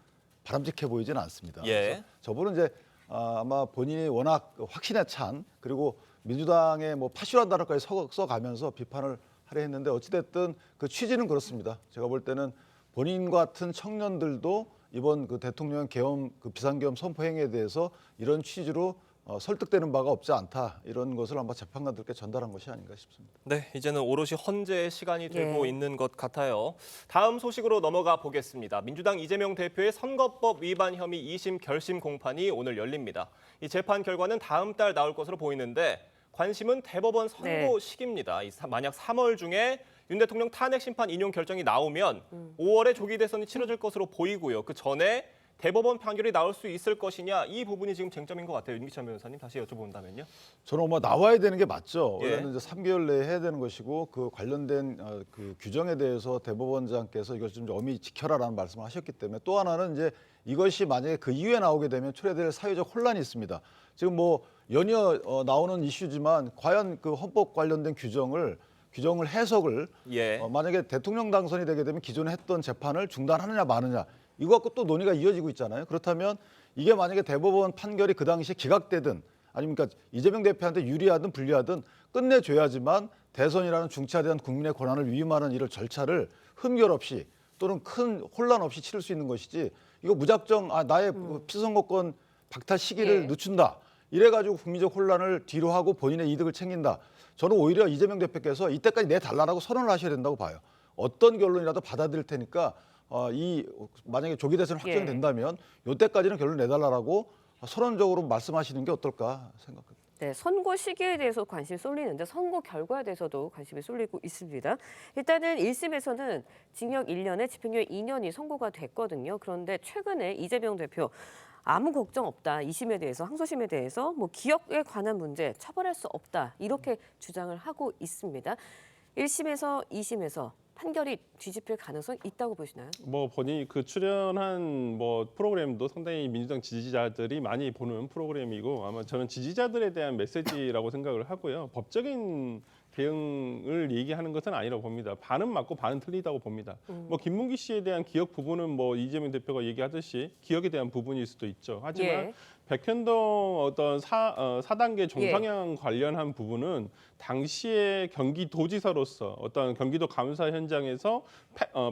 바람직해 보이지는 않습니다. 그래서 저분은 이제 아마 본인이 워낙 확신에 찬 그리고 민주당의 뭐 파쇼란 단어까지 써가면서 비판을 하려 했는데 어찌됐든 그 취지는 그렇습니다. 제가 볼 때는 본인 같은 청년들도 이번 그 대통령 계엄 그 비상계엄 선포 행위에 대해서 이런 취지로 설득되는 바가 없지 않다 이런 것을 아마 재판관들께 전달한 것이 아닌가 싶습니다. 네, 이제는 오롯이 헌재의 시간이 되고 있는 것 같아요. 다음 소식으로 넘어가 보겠습니다. 민주당 이재명 대표의 선거법 위반 혐의 2심 결심 공판이 오늘 열립니다. 이 재판 결과는 다음 달 나올 것으로 보이는데 관심은 대법원 선고 시기입니다. 만약 3월 중에 윤 대통령 탄핵 심판 인용 결정이 나오면 5월에 조기 대선이 치러질 것으로 보이고요. 그 전에 대법원 판결이 나올 수 있을 것이냐 이 부분이 지금 쟁점인 것 같아요. 윤기찬 변호사님 다시 여쭤본다면요. 저는 뭐 나와야 되는 게 맞죠. 원래는 이제 3개월 내에 해야 되는 것이고 그 관련된 그 규정에 대해서 대법원장께서 이걸 좀 엄히 지켜라라는 말씀을 하셨기 때문에 또 하나는 이제 이것이 만약에 그 이후에 나오게 되면 초래될 사회적 혼란이 있습니다. 지금 뭐 연이어 나오는 이슈지만 과연 그 헌법 관련된 규정을 해석을 만약에 대통령 당선이 되게 되면 기존에 했던 재판을 중단하느냐 마느냐 이거 갖고 또 논의가 이어지고 있잖아요. 그렇다면 이게 만약에 대법원 판결이 그 당시에 기각되든 아니면 그러니까 이재명 대표한테 유리하든 불리하든 끝내줘야지만 대선이라는 중차대한 국민의 권한을 위임하는 이런 절차를 흠결 없이 또는 큰 혼란 없이 치를 수 있는 것이지 이거 무작정 나의 피선거권 박탈 시기를 늦춘다. 이래가지고 국민적 혼란을 뒤로 하고 본인의 이득을 챙긴다. 저는 오히려 이재명 대표께서 이때까지 내달라라고 선언을 하셔야 된다고 봐요. 어떤 결론이라도 받아들일 테니까 만약에 조기 대선 확정이 된다면 이때까지는 결론 내달라라고 선언적으로 말씀하시는 게 어떨까 생각합니다. 네, 선고 시기에 대해서 관심이 쏠리는데 선고 결과에 대해서도 관심이 쏠리고 있습니다. 일단은 1심에서는 징역 1년에 집행유예 2년이 선고가 됐거든요. 그런데 최근에 이재명 대표 아무 걱정 없다. 2심에 대해서 항소심에 대해서 뭐 기억에 관한 문제 처벌할 수 없다. 이렇게 주장을 하고 있습니다. 1심에서 2심에서 판결이 뒤집힐 가능성이 있다고 보시나요? 뭐 본인이 그 출연한 뭐 프로그램도 상당히 민주당 지지자들이 많이 보는 프로그램이고 아마 저는 지지자들에 대한 메시지라고 생각을 하고요. 법적인 대응을 얘기하는 것은 아니라고 봅니다. 반은 맞고 반은 틀리다고 봅니다. 뭐 김문기 씨에 대한 기억 부분은 뭐 이재명 대표가 얘기하듯이 기억에 대한 부분일 수도 있죠. 하지만 백현동 어떤 4단계 종상향 관련한 부분은 당시에 경기도지사로서 어떤 경기도 감사 현장에서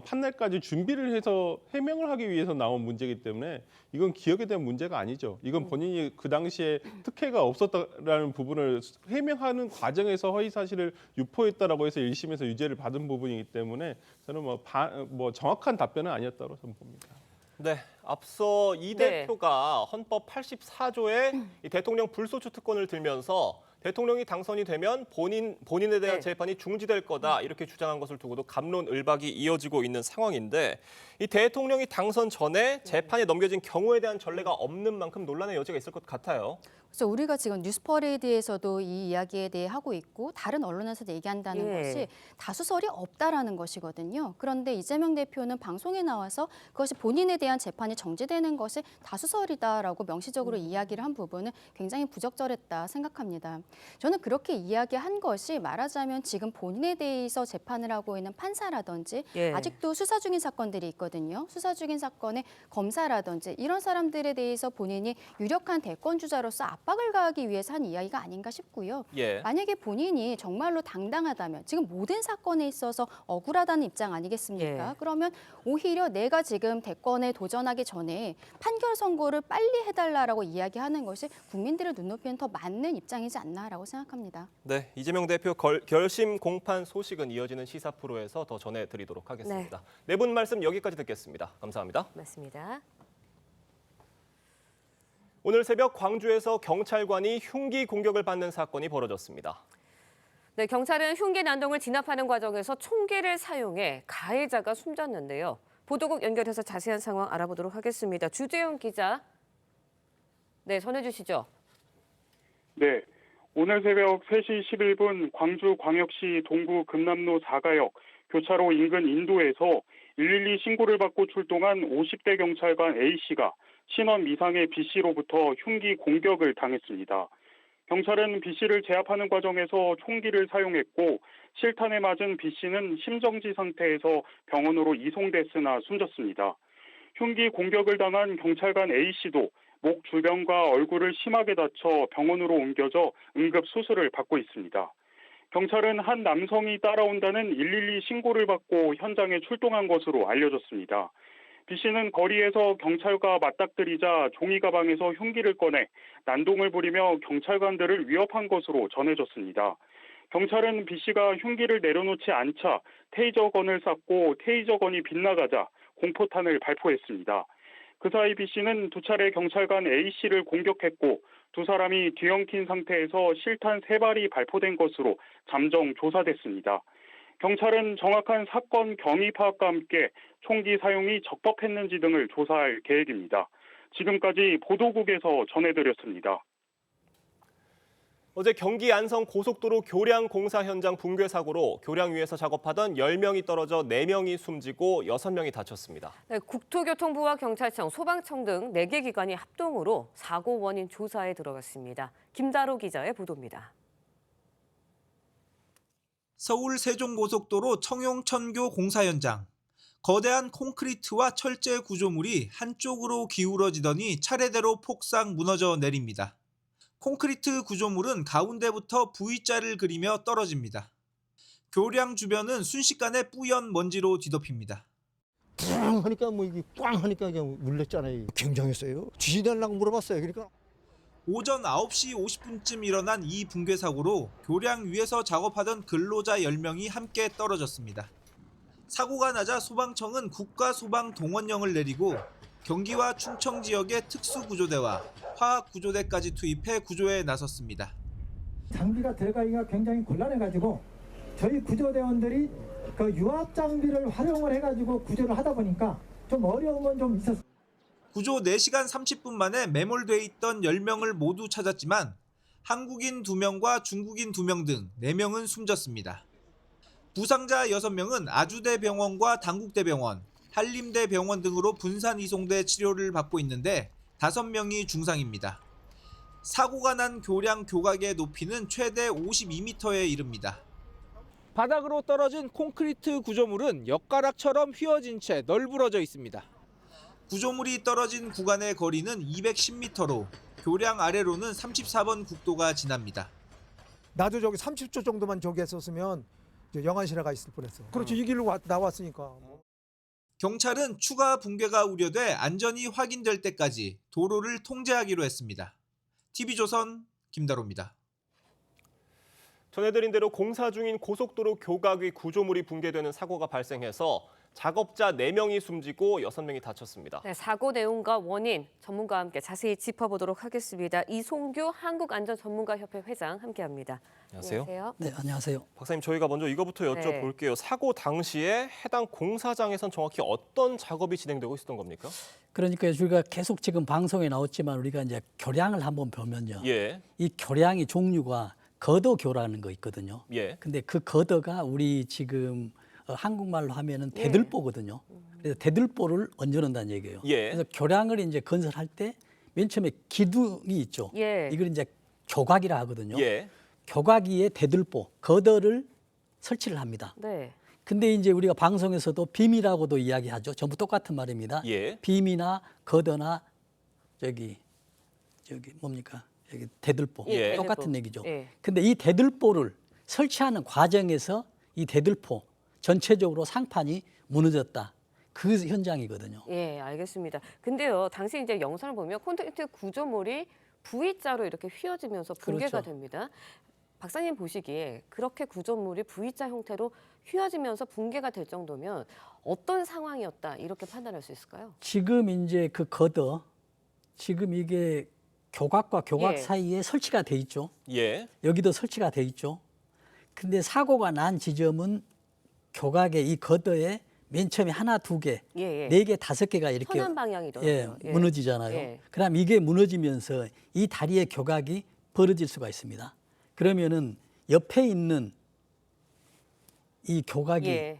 판넬까지 준비를 해서 해명을 하기 위해서 나온 문제이기 때문에 이건 기억에 대한 문제가 아니죠. 이건 본인이 그 당시에 특혜가 없었다라는 부분을 해명하는 과정에서 허위 사실을 유포했다라고 해서 1심에서 유죄를 받은 부분이기 때문에 저는 뭐 정확한 답변은 아니었다고 저는 봅니다. 네, 앞서 이 대표가 헌법 84조에 이 대통령 불소추 특권을 들면서 대통령이 당선이 되면 본인에 대한 재판이 중지될 거다 이렇게 주장한 것을 두고도 갑론을박이 이어지고 있는 상황인데 이 대통령이 당선 전에 재판에 넘겨진 경우에 대한 전례가 없는 만큼 논란의 여지가 있을 것 같아요. 그래서 우리가 지금 뉴스퍼레이드에서도 이 이야기에 대해 하고 있고 다른 언론에서도 얘기한다는 것이 다수설이 없다라는 것이거든요. 그런데 이재명 대표는 방송에 나와서 그것이 본인에 대한 재판이 정지되는 것이 다수설이다라고 명시적으로 이야기를 한 부분은 굉장히 부적절했다 생각합니다. 저는 그렇게 이야기한 것이 말하자면 지금 본인에 대해서 재판을 하고 있는 판사라든지 아직도 수사 중인 사건들이 있거든요. 수사 중인 사건의 검사라든지 이런 사람들에 대해서 본인이 유력한 대권주자로서 압박을 가하기 위해서 한 이야기가 아닌가 싶고요. 만약에 본인이 정말로 당당하다면 지금 모든 사건에 있어서 억울하다는 입장 아니겠습니까? 그러면 오히려 내가 지금 대권에 도전하기 전에 판결 선고를 빨리 해달라고 이야기하는 것이 국민들의 눈높이는 더 맞는 입장이지 않나라고 생각합니다. 네, 이재명 대표 결심 공판 소식은 이어지는 시사 프로에서 더 전해드리도록 하겠습니다. 네 분 말씀 여기까지 듣겠습니다. 감사합니다. 맞습니다. 오늘 새벽 광주에서 경찰관이 흉기 공격을 받는 사건이 벌어졌습니다. 네, 경찰은 흉기 난동을 진압하는 과정에서 총기를 사용해 가해자가 숨졌는데요. 보도국 연결해서 자세한 상황 알아보도록 하겠습니다. 주재용 기자, 네, 전해주시죠. 네, 오늘 새벽 3시 11분 광주광역시 동구 금남로 4가역 교차로 인근 인도에서 112 신고를 받고 출동한 50대 경찰관 A씨가 신원 미상의 B씨로부터 흉기 공격을 당했습니다. 경찰은 B씨를 제압하는 과정에서 총기를 사용했고 실탄에 맞은 B씨는 심정지 상태에서 병원으로 이송됐으나 숨졌습니다. 흉기 공격을 당한 경찰관 A씨도 목 주변과 얼굴을 심하게 다쳐 병원으로 옮겨져 응급 수술을 받고 있습니다. 경찰은 한 남성이 따라온다는 112 신고를 받고 현장에 출동한 것으로 알려졌습니다. B씨는 거리에서 경찰과 맞닥뜨리자 종이 가방에서 흉기를 꺼내 난동을 부리며 경찰관들을 위협한 것으로 전해졌습니다. 경찰은 B씨가 흉기를 내려놓지 않자 테이저건을 쐈고 테이저건이 빗나가자 공포탄을 발포했습니다. 그 사이 B씨는 두 차례 경찰관 A씨를 공격했고 두 사람이 뒤엉킨 상태에서 실탄 3발이 발포된 것으로 잠정 조사됐습니다. 경찰은 정확한 사건 경위 파악과 함께 총기 사용이 적법했는지 등을 조사할 계획입니다. 지금까지 보도국에서 전해드렸습니다. 어제 경기 안성 고속도로 교량 공사 현장 붕괴 사고로 교량 위에서 작업하던 10명이 떨어져 4명이 숨지고 6명이 다쳤습니다. 네, 국토교통부와 경찰청, 소방청 등 4개 기관이 합동으로 사고 원인 조사에 들어갔습니다. 김다로 기자의 보도입니다. 서울 세종고속도로 청용천교 공사 현장. 거대한 콘크리트와 철제 구조물이 한쪽으로 기울어지더니 차례대로 폭삭 무너져 내립니다. 콘크리트 구조물은 가운데부터 V자를 그리며 떨어집니다. 교량 주변은 순식간에 뿌연 먼지로 뒤덮입니다. 꽝 하니까 뭐 이게 꽝 하니까 그냥 울렸잖아요. 굉장했어요. 지진하려고 물어봤어요. 그러니까 오전 9시 50분쯤 일어난 이 붕괴 사고로 교량 위에서 작업하던 근로자 10명이 함께 떨어졌습니다. 사고가 나자 소방청은 국가소방동원령을 내리고 경기와 충청 지역의 특수구조대와 화학구조대까지 투입해 구조에 나섰습니다. 장비가 들어가기가 굉장히 곤란해가지고 저희 구조대원들이 그 유압 장비를 활용을 해가지고 구조를 하다 보니까 좀 어려움은 좀 있었어요. 구조 4시간 30분 만에 매몰돼 있던 10명을 모두 찾았지만 한국인 2명과 중국인 2명 등 4명은 숨졌습니다. 부상자 6명은 아주대병원과 당국대병원, 한림대병원 등으로 분산 이송돼 치료를 받고 있는데 5명이 중상입니다. 사고가 난 교량 교각의 높이는 최대 52m에 이릅니다. 바닥으로 떨어진 콘크리트 구조물은 엿가락처럼 휘어진 채 널브러져 있습니다. 구조물이 떨어진 구간의 거리는 210m로 교량 아래로는 34번 국도가 지납니다. 나도 저기 30초 정도만 저기 했었으면 영안실화가 있을 뻔했어. 그렇지, 이 길로 나왔으니까. 경찰은 추가 붕괴가 우려돼 안전이 확인될 때까지 도로를 통제하기로 했습니다. TV조선 김다로입니다. 전해드린 대로 공사 중인 고속도로 교각 위 구조물이 붕괴되는 사고가 발생해서 작업자 4명이 숨지고 6명이 다쳤습니다. 네, 사고 내용과 원인 전문가와 함께 자세히 짚어보도록 하겠습니다. 이송규 한국안전전문가협회 회장 함께합니다. 안녕하세요. 네, 안녕하세요. 박사님, 저희가 먼저 이거부터 여쭤볼게요. 사고 당시에 해당 공사장에선 정확히 어떤 작업이 진행되고 있었던 겁니까? 그러니까 우리가 계속 지금 방송에 나왔지만 우리가 이제 교량을 한번 보면요. 예. 이 교량의 종류가 거더교라는 거 있거든요. 예. 근데 그 거더가 우리 지금 한국말로 하면은 대들보거든요. 그래서 대들보를 얹어놓는다는 얘기예요. 예. 그래서 교량을 이제 건설할 때 맨 처음에 기둥이 있죠. 예. 이걸 이제 교각이라 하거든요. 예. 교각 위에 대들보, 거더를 설치를 합니다. 네. 근데 이제 우리가 방송에서도 빔이라고도 이야기하죠. 전부 똑같은 말입니다. 예. 빔이나 거더나 저기 뭡니까? 여기 대들보. 예, 똑같은 대들보. 얘기죠. 예. 근데 이 대들보를 설치하는 과정에서 이 대들보 전체적으로 상판이 무너졌다. 그 현장이거든요. 예, 알겠습니다. 근데요, 당시 이제 영상을 보면 콘크리트 구조물이 V자로 이렇게 휘어지면서 붕괴가 그렇죠. 됩니다. 박사님 보시기에 그렇게 구조물이 V자 형태로 휘어지면서 붕괴가 될 정도면 어떤 상황이었다 이렇게 판단할 수 있을까요? 지금 이제 그 거더, 지금 이게 교각과 교각 예. 사이에 설치가 돼 있죠. 예. 여기도 설치가 돼 있죠. 근데 사고가 난 지점은 교각의 이 거더에 맨 처음에 하나, 두 개, 예, 예. 네 개, 다섯 개가 이렇게 서남 방향이더라고요. 예, 무너지잖아요. 예. 그럼 이게 무너지면서 이 다리의 교각이 벌어질 수가 있습니다. 그러면은 옆에 있는 이 교각이 예.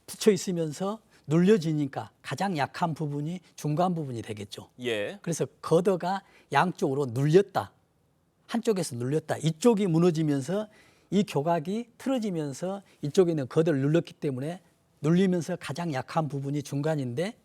붙여 있으면서 눌려지니까 가장 약한 부분이 중간 부분이 되겠죠. 예. 그래서 거더가 양쪽으로 눌렸다. 한쪽에서 눌렸다. 이쪽이 무너지면서 이 교각이 틀어지면서 이쪽에 있는 거더를 눌렀기 때문에 눌리면서 가장 약한 부분이 중간인데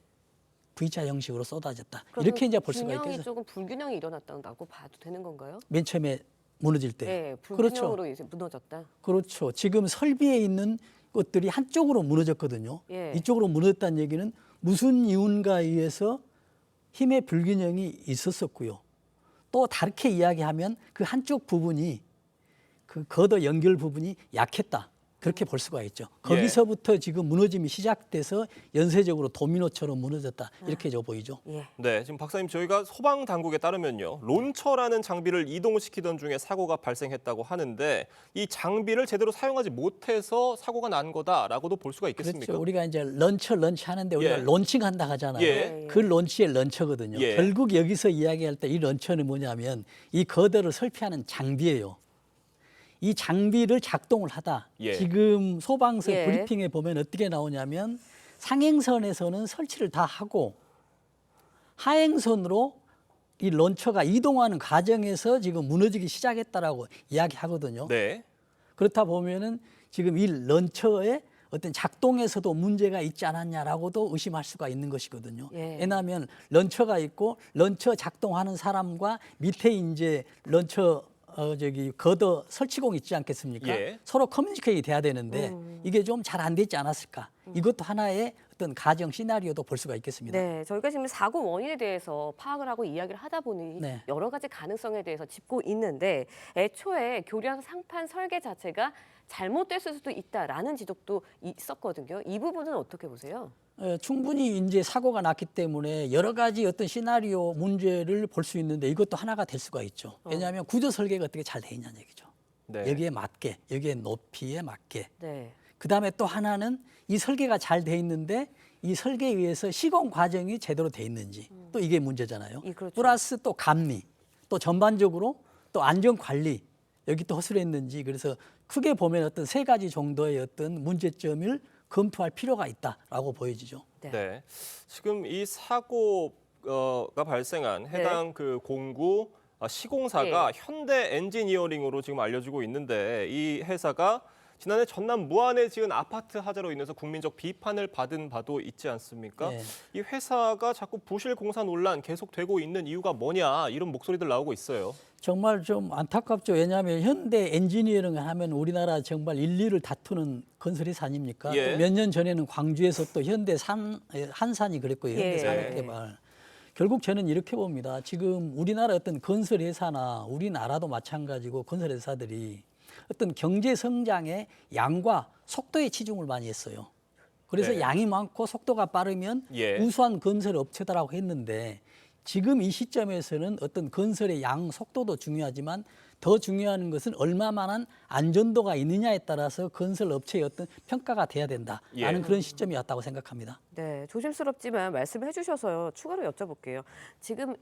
V자 형식으로 쏟아졌다. 이렇게 이제 볼 수가 균형이 있겠죠. 조금 불균형이 일어났다고 봐도 되는 건가요? 맨 처음에 무너질 때. 네, 그렇죠. 불균형으로 이제 무너졌다. 그렇죠. 지금 설비에 있는 것들이 한쪽으로 무너졌거든요. 예. 이쪽으로 무너졌다는 얘기는 무슨 이유인가에 의해서 힘의 불균형이 있었었고요. 또 다르게 이야기하면 그 한쪽 부분이 그 거더 연결 부분이 약했다. 그렇게 볼 수가 있죠. 거기서부터 지금 무너짐이 시작돼서 연쇄적으로 도미노처럼 무너졌다. 이렇게 저 보이죠. 네, 지금 박사님 저희가 소방 당국에 따르면요. 론처라는 장비를 이동시키던 중에 사고가 발생했다고 하는데 이 장비를 제대로 사용하지 못해서 사고가 난 거다라고도 볼 수가 있겠습니까? 그렇죠. 우리가 이제 런처 하는데 우리가 예. 론칭한다 하잖아요. 예. 그 론치의 런처거든요. 예. 결국 여기서 이야기할 때 이 런처는 뭐냐면 이 거더를 설피하는 장비예요. 이 장비를 작동을 하다. 예. 지금 소방서 예. 브리핑에 보면 어떻게 나오냐면 상행선에서는 설치를 다 하고 하행선으로 이 런처가 이동하는 과정에서 지금 무너지기 시작했다라고 이야기하거든요. 네. 그렇다 보면은 지금 이 런처의 어떤 작동에서도 문제가 있지 않았냐라고도 의심할 수가 있는 것이거든요. 예. 왜냐하면 런처가 있고 런처 작동하는 사람과 밑에 이제 런처 거더 설치공 있지 않겠습니까? 예. 서로 커뮤니케이션이 돼야 되는데 이게 좀 잘 안 되지 않았을까? 이것도 하나의 어떤 가정 시나리오도 볼 수가 있겠습니다. 네, 저희가 지금 사고 원인에 대해서 파악을 하고 이야기를 하다 보니 네. 여러 가지 가능성에 대해서 짚고 있는데 애초에 교량 상판 설계 자체가 잘못됐을 수도 있다라는 지적도 있었거든요. 이 부분은 어떻게 보세요? 충분히 이제 사고가 났기 때문에 여러 가지 어떤 시나리오 문제를 볼 수 있는데 이것도 하나가 될 수가 있죠. 왜냐하면 구조 설계가 어떻게 잘 돼 있냐는 얘기죠. 네. 여기에 맞게, 여기에 높이에 맞게. 네. 그다음에 또 하나는 이 설계가 잘 돼 있는데 이 설계에 의해서 시공 과정이 제대로 돼 있는지 또 이게 문제잖아요. 그렇죠. 플러스 또 감리, 또 전반적으로 또 안전 관리 여기 또 허술했는지 그래서 크게 보면 어떤 세 가지 정도의 어떤 문제점을 검토할 필요가 있다라고 보여지죠. 네. 지금 이 사고가 발생한 해당 그 공구 시공사가 현대 엔지니어링으로 지금 알려지고 있는데 이 회사가 지난해 전남 무안에 지은 아파트 하자로 인해서 국민적 비판을 받은 바도 있지 않습니까? 네. 이 회사가 자꾸 부실 공사 논란 계속되고 있는 이유가 뭐냐 이런 목소리들 나오고 있어요. 정말 좀 안타깝죠. 왜냐하면 현대 엔지니어링 하면 우리나라 정말 인류를 다투는 건설회사 아닙니까? 예. 몇 년 전에는 광주에서 또 현대 한산이 그랬고요. 현대 예. 산업개발. 결국 저는 이렇게 봅니다. 지금 우리나라 어떤 건설회사나 우리나라도 마찬가지고 건설회사들이 어떤 경제 성장의 양과 속도에 치중을 많이 했어요. 그래서 네. 양이 많고 속도가 빠르면 예. 우수한 건설 업체다라고 했는데 지금 이 시점에서는 어떤 건설의 양 속도도 중요하지만 더 중요한 것은 얼마만한 안전도가 있느냐에 따라서 건설 업체의 어떤 평가가 돼야 된다라는 예. 그런 시점이 왔다고 생각합니다. 네, 조심스럽지만 말씀해 주셔서 추가로 여쭤볼게요. 지금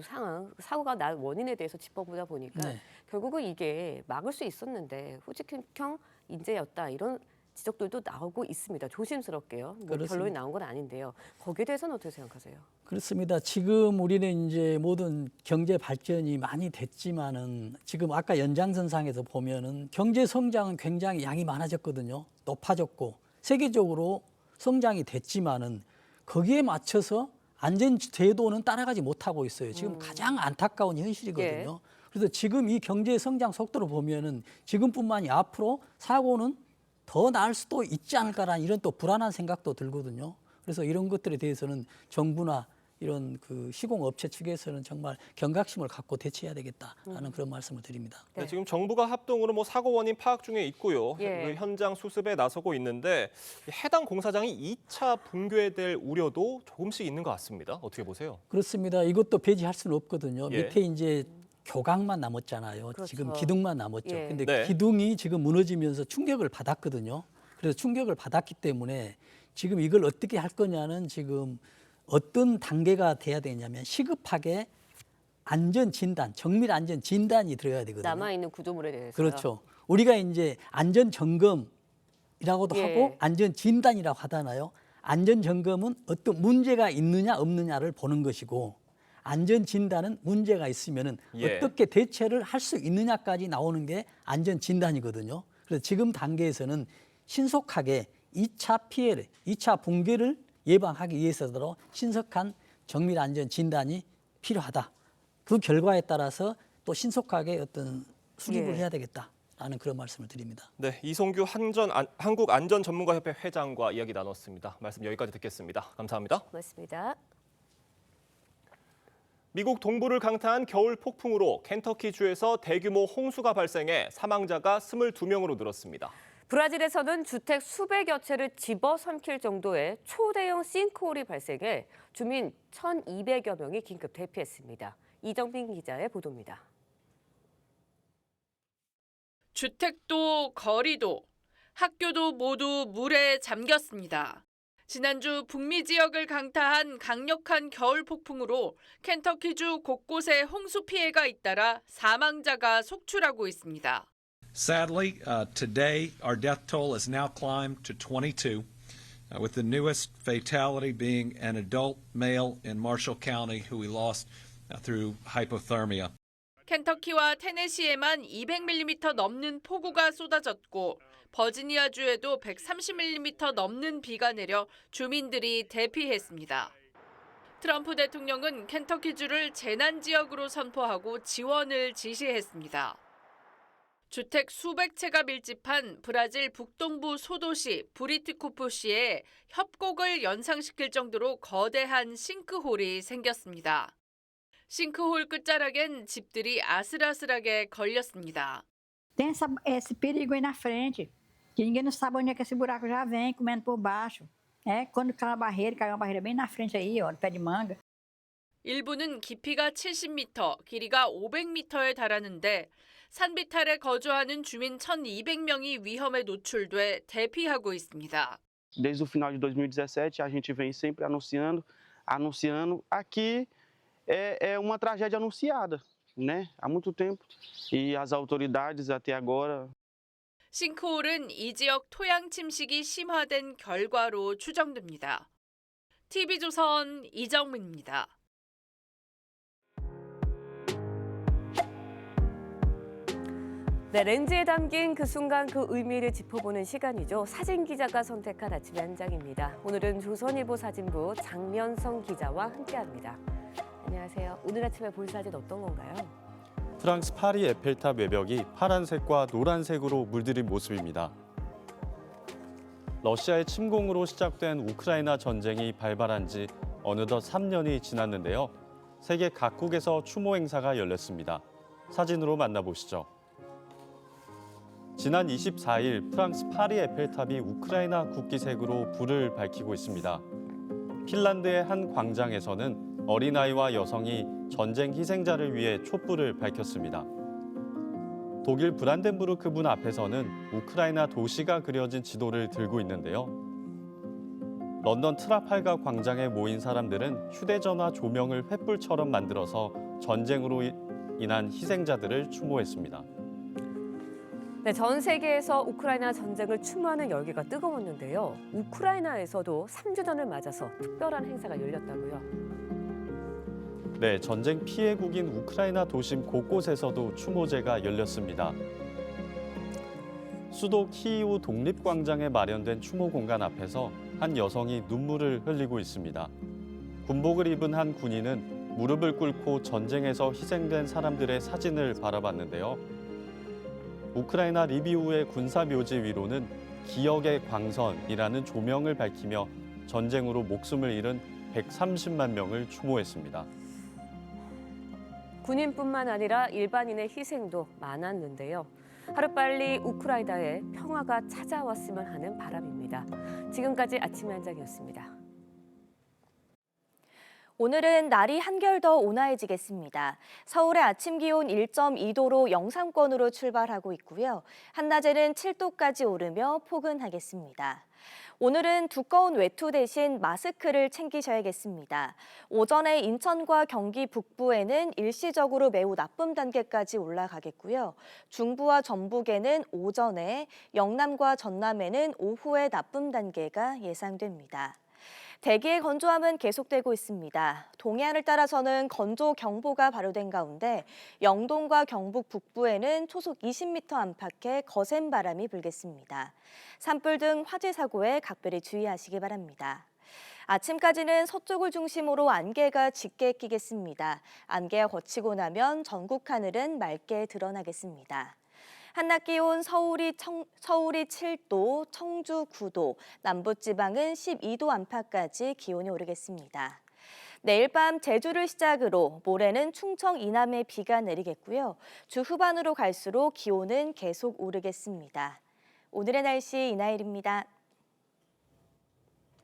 상황, 사고가 난 원인에 대해서 짚어보다 보니까 네. 결국은 이게 막을 수 있었는데 후직형 인재였다 이런 지적들도 나오고 있습니다. 조심스럽게요. 뭐 그렇습니다. 결론이 나온 건 아닌데요. 거기에 대해서는 어떻게 생각하세요? 그렇습니다. 지금 우리는 이제 모든 경제 발전이 많이 됐지만은 지금 아까 연장선상에서 보면은 경제 성장은 굉장히 양이 많아졌거든요. 높아졌고 세계적으로 성장이 됐지만은 거기에 맞춰서 안전 제도는 따라가지 못하고 있어요. 지금 가장 안타까운 현실이거든요. 그래서 지금 이 경제 성장 속도를 보면은 지금뿐만이 앞으로 사고는 더 나을 수도 있지 않을까라는 이런 또 불안한 생각도 들거든요. 그래서 이런 것들에 대해서는 정부나 이런 그 시공업체 측에서는 정말 경각심을 갖고 대처해야 되겠다라는 그런 말씀을 드립니다. 네, 지금 정부가 합동으로 뭐 사고 원인 파악 중에 있고요. 예. 그 현장 수습에 나서고 있는데 해당 공사장이 2차 붕괴될 우려도 조금씩 있는 것 같습니다. 어떻게 보세요? 그렇습니다. 이것도 배제할 수는 없거든요. 예. 밑에 이제 교각만 남았잖아요. 그렇죠. 지금 기둥만 남았죠. 예. 근데 네. 기둥이 지금 무너지면서 충격을 받았거든요. 그래서 충격을 받았기 때문에 지금 이걸 어떻게 할 거냐는 지금 어떤 단계가 돼야 되냐면 시급하게 안전 진단, 정밀 안전 진단이 들어야 되거든요. 남아 있는 구조물에 대해서. 그렇죠. 우리가 이제 안전 점검이라고도 예. 하고 안전 진단이라고 하잖아요. 안전 점검은 어떤 문제가 있느냐 없느냐를 보는 것이고 안전 진단은 문제가 있으면은 예. 어떻게 대처를 할 수 있느냐까지 나오는 게 안전 진단이거든요. 그래서 지금 단계에서는 신속하게 2차 피해를, 2차 붕괴를 예방하기 위해서도 신속한 정밀 안전 진단이 필요하다. 그 결과에 따라서 또 신속하게 어떤 수립을 예. 해야 되겠다라는 그런 말씀을 드립니다. 네, 이송규 한국안전전문가협회 회장과 이야기 나눴습니다. 말씀 여기까지 듣겠습니다. 감사합니다. 고맙습니다. 미국 동부를 강타한 겨울 폭풍으로 켄터키주에서 대규모 홍수가 발생해 사망자가 22명으로 늘었습니다. 브라질에서는 주택 수백여 채를 집어삼킬 정도의 초대형 싱크홀이 발생해 주민 1,200여 명이 긴급 대피했습니다. 이정빈 기자의 보도입니다. 주택도 거리도 학교도 모두 물에 잠겼습니다. 지난주 북미 지역을 강타한 강력한 겨울 폭풍으로 켄터키주 곳곳에 홍수 피해가 잇따라 사망자가 속출하고 있습니다. Sadly, today our death toll has now climbed to 22, with the newest fatality being an adult male in Marshall County who we lost through hypothermia. 켄터키와 테네시에만 200mm 넘는 폭우가 쏟아졌고 버지니아주에도 130mm 넘는 비가 내려 주민들이 대피했습니다. 트럼프 대통령은 켄터키주를 재난지역으로 선포하고 지원을 지시했습니다. 주택 수백 채가 밀집한 브라질 북동부 소도시 브리티쿠프시에 협곡을 연상시킬 정도로 거대한 싱크홀이 생겼습니다. 싱크홀 끝자락엔 집들이 아슬아슬하게 걸렸습니다. Tem esse perigo aí na frente, que ninguém não sabe onde é que esse buraco já vem, comendo por baixo. Quando cai uma barreira bem na frente aí, ó, no pé de manga. 일부는 깊이가 70m, 길이가 500m에 달하는데 산비탈에 거주하는 주민 1,200명이 위험에 노출돼 대피하고 있습니다. Desde o final de 2017, a gente vem sempre anunciando. Aqui é uma tragédia anunciada, né? Há muito tempo. E as autoridades até agora. 싱크홀은 이 지역 토양 침식이 심화된 결과로 추정됩니다. TV조선 이정민입니다. 네, 렌즈에 담긴 그 순간 그 의미를 짚어보는 시간이죠. 사진 기자가 선택한 아침의 한 장입니다. 오늘은 조선일보 사진부 장면성 기자와 함께합니다. 안녕하세요. 오늘 아침에 볼 사진 어떤 건가요? 프랑스 파리 에펠탑 외벽이 파란색과 노란색으로 물들인 모습입니다. 러시아의 침공으로 시작된 우크라이나 전쟁이 발발한 지 어느덧 3년이 지났는데요. 세계 각국에서 추모 행사가 열렸습니다. 사진으로 만나보시죠. 지난 24일 프랑스 파리 에펠탑이 우크라이나 국기색으로 불을 밝히고 있습니다. 핀란드의 한 광장에서는 어린아이와 여성이 전쟁 희생자를 위해 촛불을 밝혔습니다. 독일 브란덴부르크 문 앞에서는 우크라이나 도시가 그려진 지도를 들고 있는데요. 런던 트라팔가 광장에 모인 사람들은 휴대전화 조명을 횃불처럼 만들어서 전쟁으로 인한 희생자들을 추모했습니다. 네, 전 세계에서 우크라이나 전쟁을 추모하는 열기가 뜨거웠는데요. 우크라이나에서도 3주년을 맞아서 특별한 행사가 열렸다고요. 네, 전쟁 피해국인 우크라이나 도심 곳곳에서도 추모제가 열렸습니다. 수도 키이우 독립광장에 마련된 추모 공간 앞에서 한 여성이 눈물을 흘리고 있습니다. 군복을 입은 한 군인은 무릎을 꿇고 전쟁에서 희생된 사람들의 사진을 바라봤는데요. 우크라이나 리비우의 군사묘지 위로는 기억의 광선이라는 조명을 밝히며 전쟁으로 목숨을 잃은 130만 명을 추모했습니다. 군인뿐만 아니라 일반인의 희생도 많았는데요. 하루빨리 우크라이나에 평화가 찾아왔으면 하는 바람입니다. 지금까지 아침의 한 장이었습니다. 오늘은 날이 한결 더 온화해지겠습니다. 서울의 아침 기온 1.2도로 영상권으로 출발하고 있고요. 한낮에는 7도까지 오르며 포근하겠습니다. 오늘은 두꺼운 외투 대신 마스크를 챙기셔야겠습니다. 오전에 인천과 경기 북부에는 일시적으로 매우 나쁨 단계까지 올라가겠고요. 중부와 전북에는 오전에, 영남과 전남에는 오후에 나쁨 단계가 예상됩니다. 대기의 건조함은 계속되고 있습니다. 동해안을 따라서는 건조경보가 발효된 가운데 영동과 경북 북부에는 초속 20m 안팎의 거센 바람이 불겠습니다. 산불 등 화재 사고에 각별히 주의하시기 바랍니다. 아침까지는 서쪽을 중심으로 안개가 짙게 끼겠습니다. 안개가 거치고 나면 전국 하늘은 맑게 드러나겠습니다. 한낮 기온 서울이 7도, 청주 9도, 남부지방은 12도 안팎까지 기온이 오르겠습니다. 내일 밤 제주를 시작으로 모레는 충청 이남에 비가 내리겠고요. 주 후반으로 갈수록 기온은 계속 오르겠습니다. 오늘의 날씨 이나일입니다.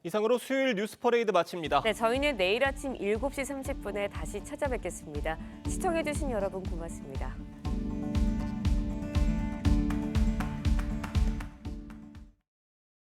이상으로 수요일 뉴스 퍼레이드 마칩니다. 네, 저희는 내일 아침 7시 30분에 다시 찾아뵙겠습니다. 시청해주신 여러분 고맙습니다.